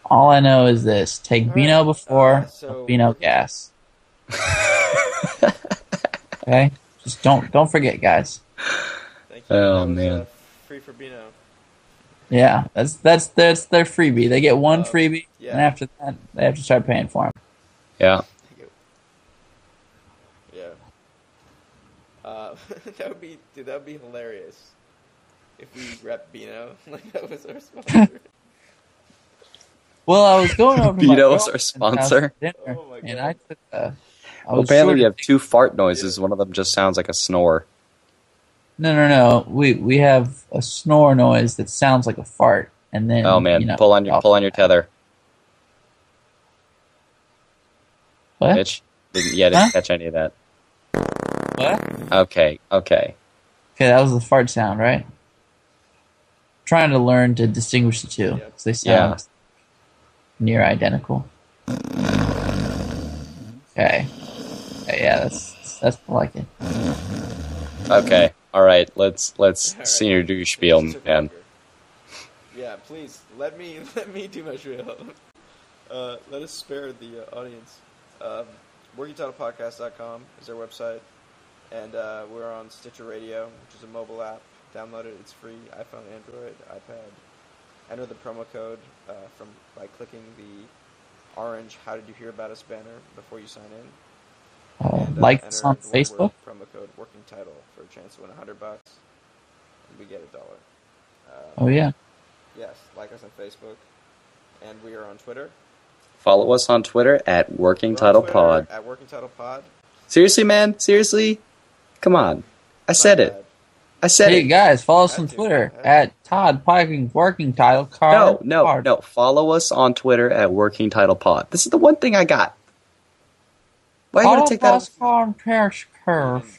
All I know is this: take All Beano right, before so Beano we're- gas. Okay, just don't forget, guys. Thank you. Oh, That was, man. free for Beano. Yeah, that's their freebie. They get one freebie, yeah. and after that, they have to start paying for them. Yeah. Yeah. That would be hilarious if we rep Beano like that was our sponsor. Well, I was going over to my Beano is our girlfriend's house sponsor? for dinner, Oh my and God. I took a. I Well, was apparently short we of have two fart noises. One of them just sounds like a snore. No. We have a snore noise that sounds like a fart, and then Oh man, you know, pull on your tether, What? Mitch. Didn't Huh? catch any of that. What? Okay. Okay, that was the fart sound, right? Trying to learn to distinguish the two, Yep. 'cause they sound near identical. Okay. Yeah, that's like it. Okay. All right. Let's All right. senior do spiel, Took man. longer. Yeah, please let me do my spiel. Let us spare the audience. WorkingTitlePodcast.com is our website, and we're on Stitcher Radio, which is a mobile app. Download it; it's free. iPhone, Android, iPad. Enter the promo code by clicking the orange "How did you hear about us" banner before you sign in. And, like us on Facebook. Promo code Working Title for a chance to win $100, and we get $1. Oh yeah. Yes, like us on Facebook, and we are on Twitter. Follow us on Twitter at Working We're on Title Twitter Pod. At Working Title Pod. Seriously, man? Seriously? Come on. I said it. I said Hey it. guys, follow us on Twitter at Todd Piking Working Title Card. No. Follow us on Twitter at Working Title Pod. This is the one thing I got. Why are you going to take that? Curve.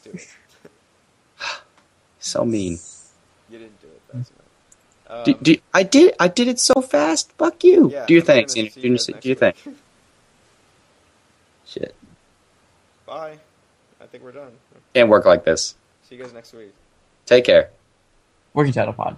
So mean. You didn't do it. That's nice. I did it so fast. Fuck you. Yeah, do your thing. Do your thing. Shit. Bye. I think we're done. Can't work like this. See you guys next week. Take care. Working Title Pod.